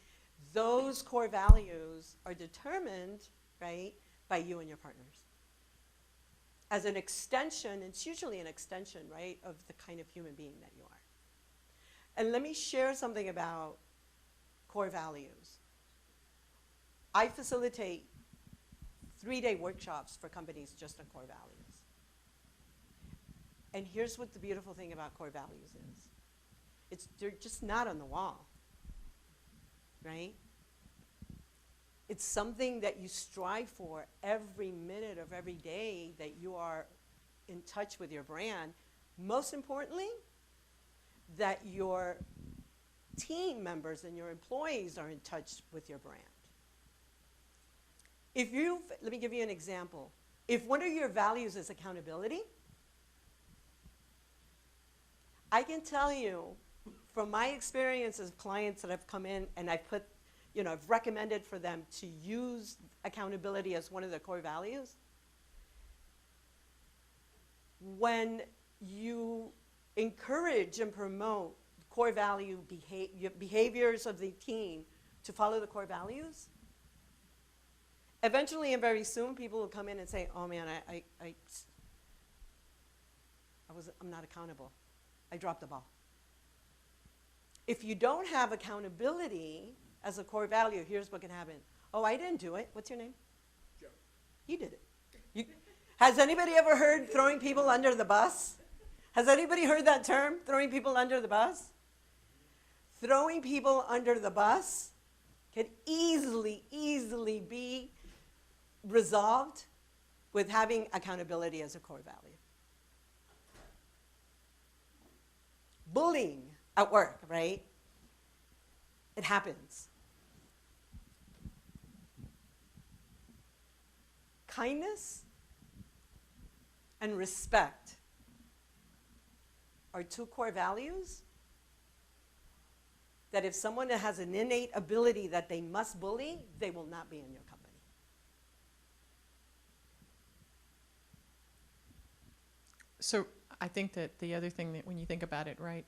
those core values are determined, right, by you and your partners. As an extension, it's usually an extension, right, of the kind of human being that you are. And let me share something about core values. I facilitate 3-day workshops for companies just on core values. And here's what the beautiful thing about core values is. They're just not on the wall, right? It's something that you strive for every minute of every day that you are in touch with your brand. Most importantly, that your team members and your employees are in touch with your brand. Let me give you an example. If one of your values is accountability, I can tell you from my experience as clients that have come in and I've recommended for them to use accountability as one of their core values. When you encourage and promote core value behaviors of the team to follow the core values, eventually and very soon people will come in and say, oh man, I'm not accountable. I dropped the ball. If you don't have accountability as a core value, here's what can happen. Oh, I didn't do it. What's your name? Joe. You did it. Has anybody ever heard throwing people under the bus? Has anybody heard that term, throwing people under the bus? Throwing people under the bus can easily be resolved with having accountability as a core value. Bullying at work, right? It happens. Kindness and respect are two core values that if someone has an innate ability that they must bully, they will not be in your company. So I think that the other thing that when you think about it, right,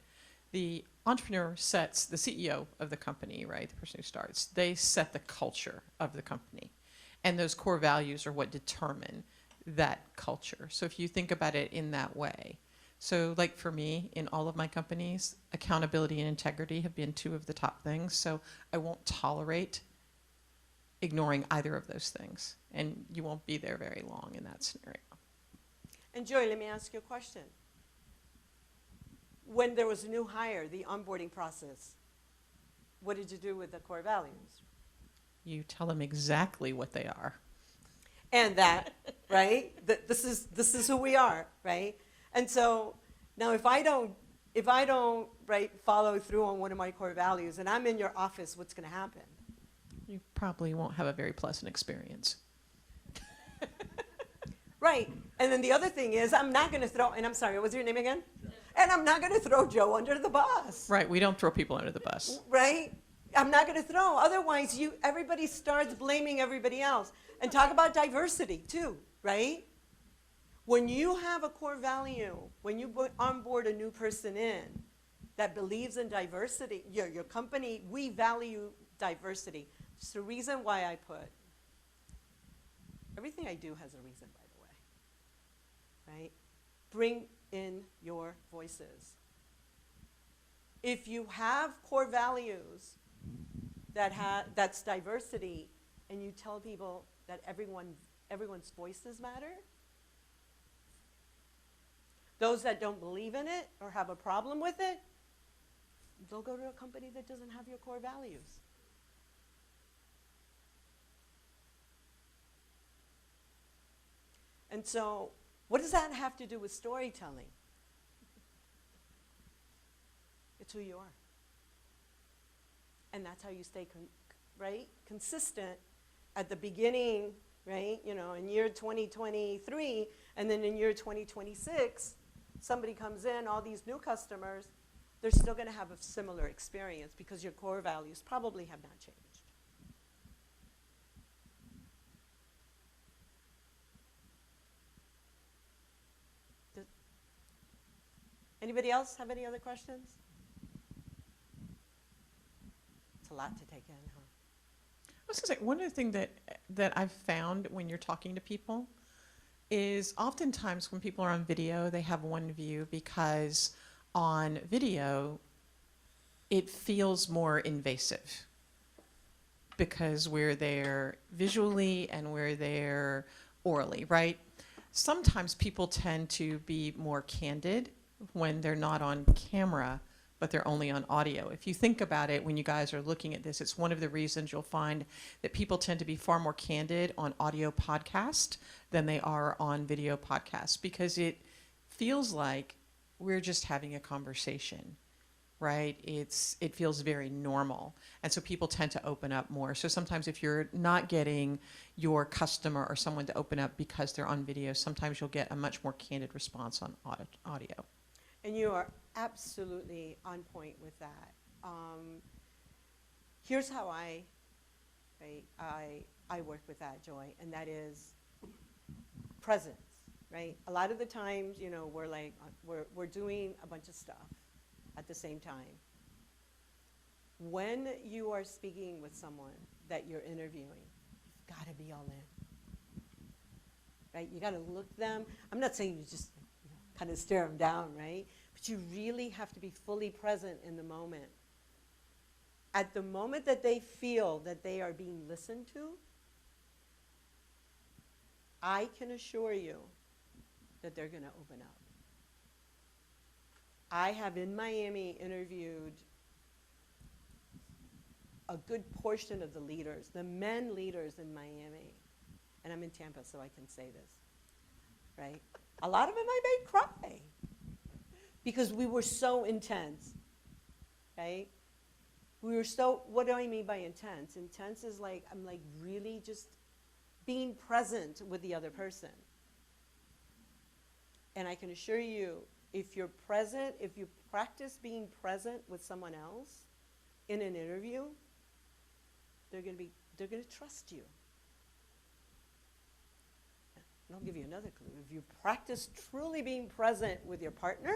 the entrepreneur sets, the CEO of the company, right, the person who starts, they set the culture of the company. And those core values are what determine that culture. So if you think about it in that way, so like for me, in all of my companies, accountability and integrity have been two of the top things. So I won't tolerate ignoring either of those things. And you won't be there very long in that scenario. And Joy, let me ask you a question. When there was a new hire, the onboarding process, what did you do with the core values? You tell them exactly what they are. And that, right? This is who we are, right? And so now if I don't right, follow through on one of my core values and I'm in your office, what's going to happen? You probably won't have a very pleasant experience. Right. And then the other thing is I'm not going to throw, and I'm sorry, what was your name again? Joe. And I'm not going to throw Joe under the bus. Right. We don't throw people under the bus. Right? I'm not going to throw. Otherwise, everybody starts blaming everybody else. And talk about diversity too, right? When you have a core value, when you onboard a new person in that believes in diversity, your company, we value diversity. It's the reason why I put, everything I do has a reason, by the way, right? Bring in your voices. If you have core values that's diversity, and you tell people that everyone's voices matter, those that don't believe in it or have a problem with it, they'll go to a company that doesn't have your core values. And so, what does that have to do with storytelling? It's who you are. And that's how you stay consistent at the beginning, right? You know, in year 2023, and then in year 2026, somebody comes in, all these new customers, they're still going to have a similar experience because your core values probably have not changed. Anybody else have any other questions? It's a lot to take in, huh? I was going to say, one of the things that I've found when you're talking to people is oftentimes when people are on video, they have one view because on video, it feels more invasive because we're there visually and we're there orally, right? Sometimes people tend to be more candid when they're not on camera, but they're only on audio. If you think about it, when you guys are looking at this, it's one of the reasons you'll find that people tend to be far more candid on audio podcast than they are on video podcast, because it feels like we're just having a conversation, right? It feels very normal. And so people tend to open up more. So sometimes if you're not getting your customer or someone to open up because they're on video, sometimes you'll get a much more candid response on audio. And you are absolutely on point with that. Here's how I work with that, Joy, and that is presence. right? A lot of the times, you know, we're like, we're doing a bunch of stuff at the same time. When you are speaking with someone that you're interviewing, you've got to be all in, right? You got to look them. I'm not saying you just kind of stare them down, right? But you really have to be fully present in the moment. At the moment that they feel that they are being listened to, I can assure you that they're going to open up. I have in Miami interviewed a good portion of the leaders, the men leaders in Miami. And I'm in Tampa, so I can say this, right? A lot of them I made cry because we were so intense, right? We were so, what do I mean by intense? Intense is like, I'm like really just being present with the other person. And I can assure you, if you're present, if you practice being present with someone else in an interview, they're going to trust you. And I'll give you another clue. If you practice truly being present with your partner,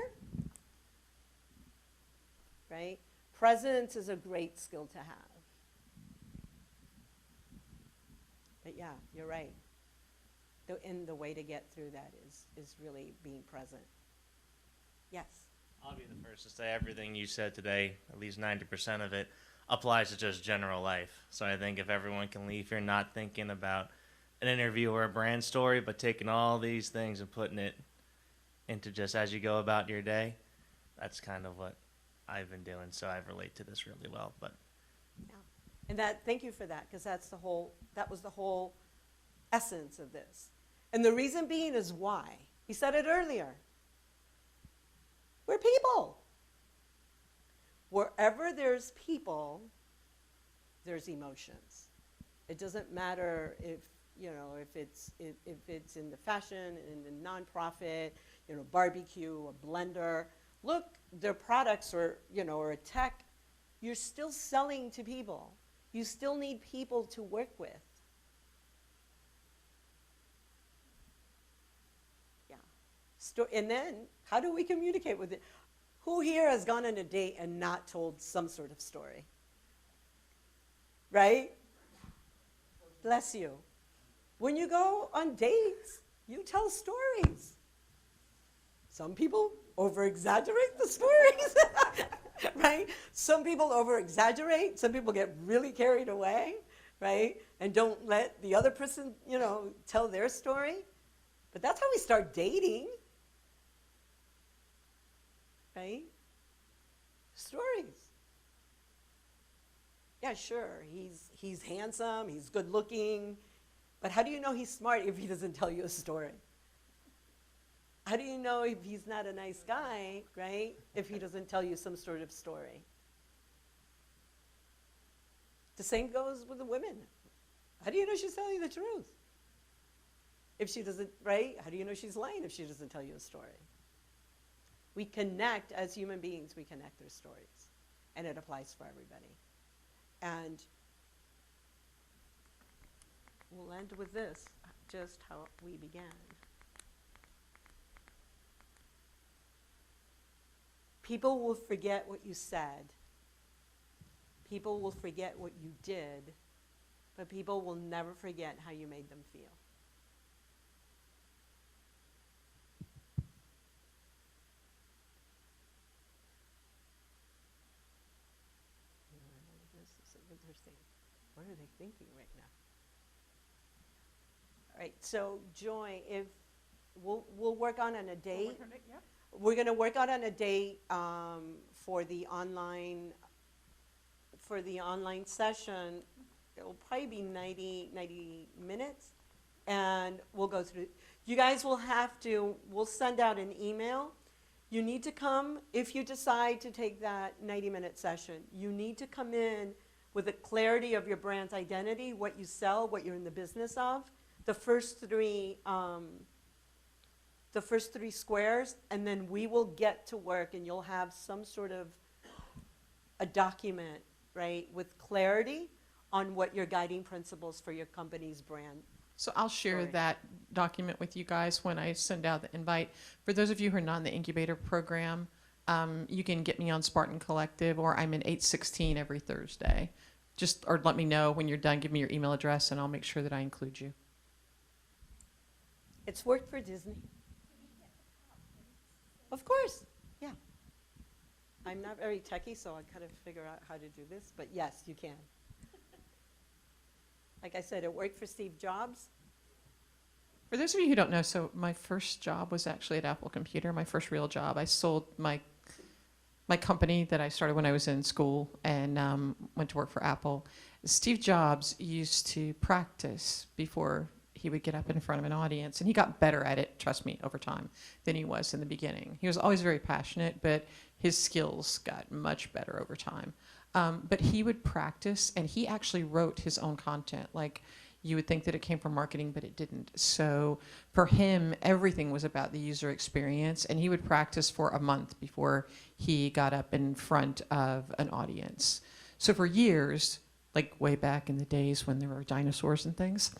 right? Presence is a great skill to have. But yeah, you're right. And the way to get through that is really being present. Yes? I'll be the first to say everything you said today, at least 90% of it, applies to just general life. So I think if everyone can leave here not thinking about an interview or a brand story, but taking all these things and putting it into just as you go about your day, that's kind of what I've been doing. So I relate to this really well. But yeah. And thank you for that, because that was the whole essence of this. And the reason being is why. He said it earlier. We're people. Wherever there's people, there's emotions. It doesn't matter if it's in the fashion, in the nonprofit, barbecue, a blender. Look, their products or a tech, you're still selling to people. You still need people to work with. Yeah. And then, how do we communicate with it? Who here has gone on a date and not told some sort of story? Right? Bless you. When you go on dates, you tell stories. Some people over-exaggerate the stories, right? Some people over-exaggerate. Some people get really carried away, right? And don't let the other person, tell their story. But that's how we start dating, right? Stories. Yeah, sure, he's handsome, he's good looking, but how do you know he's smart if he doesn't tell you a story? How do you know if he's not a nice guy, right, if he doesn't tell you some sort of story? The same goes with the women. How do you know she's telling you the truth? If she doesn't, right? How do you know she's lying if she doesn't tell you a story? We connect, as human beings, we connect through stories. And it applies for everybody. And we'll end with this, just how we began. People will forget what you said. People will forget what you did, but people will never forget how you made them feel. What are they thinking right now? All right, so Joy, if we'll work on a date. Yeah. We're going to work out on a date for the online session. It will probably be 90 minutes, and we'll go through. You guys will have to. We'll send out an email. You need to come if you decide to take that 90-minute session. You need to come in with a clarity of your brand's identity, what you sell, what you're in the business of, the first three squares, and then we will get to work and you'll have some sort of a document, right, with clarity on what your guiding principles for your company's brand So I'll share Sorry. that document with you guys when I send out the invite. For those of you who are not in the incubator program, you can get me on Spartan Collective, or I'm in 816 every Thursday. Or let me know when you're done, give me your email address, and I'll make sure that I include you. It's worked for Disney. Of course, yeah. I'm not very techie, so I kind of figure out how to do this, but yes, you can. Like I said, it worked for Steve Jobs. For those of you who don't know, so my first job was actually at Apple Computer, my first real job. I sold my company that I started when I was in school and went to work for Apple. Steve Jobs used to practice before he would get up in front of an audience, and he got better at it, trust me, over time, than he was in the beginning. He was always very passionate, but his skills got much better over time. But he would practice, and he actually wrote his own content. Like, you would think that it came from marketing, but it didn't. So for him, everything was about the user experience, and he would practice for a month before he got up in front of an audience. So for years, like way back in the days when there were dinosaurs and things,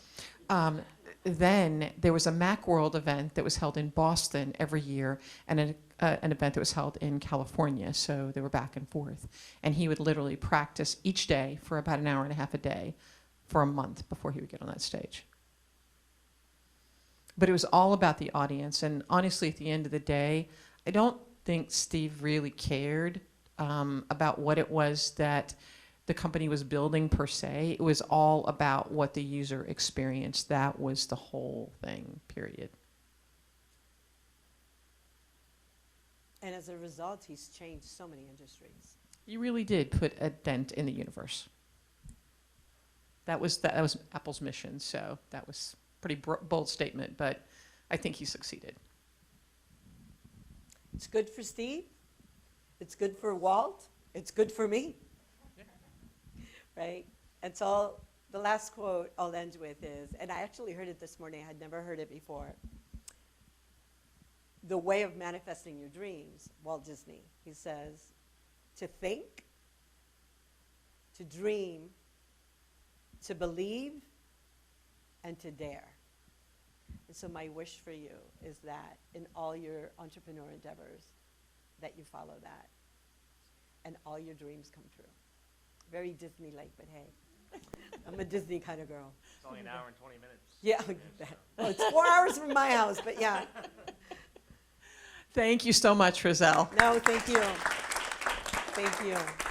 then there was a Macworld event that was held in Boston every year, and an event that was held in California, so they were back and forth. And he would literally practice each day for about an hour and a half a day for a month before he would get on that stage. But it was all about the audience, and honestly, at the end of the day, I don't think Steve really cared about what it was that the company was building per se. It was all about what the user experienced. That was the whole thing, period. And as a result, he's changed so many industries. You really did put a dent in the universe. That was Apple's mission, so that was a pretty bold statement, but I think he succeeded. It's good for Steve. It's good for Walt. It's good for me. Right? And so the last quote I'll end with is, and I actually heard it this morning, I had never heard it before. The way of manifesting your dreams, Walt Disney, he says, to think, to dream, to believe, and to dare. And so my wish for you is that in all your entrepreneur endeavors, that you follow that, and all your dreams come true. Very Disney-like, but hey, I'm a Disney kind of girl. It's only an hour and 20 minutes. Yeah, well, it's 4 hours from my house, but yeah. Thank you so much, Reizel. No, thank you. Thank you.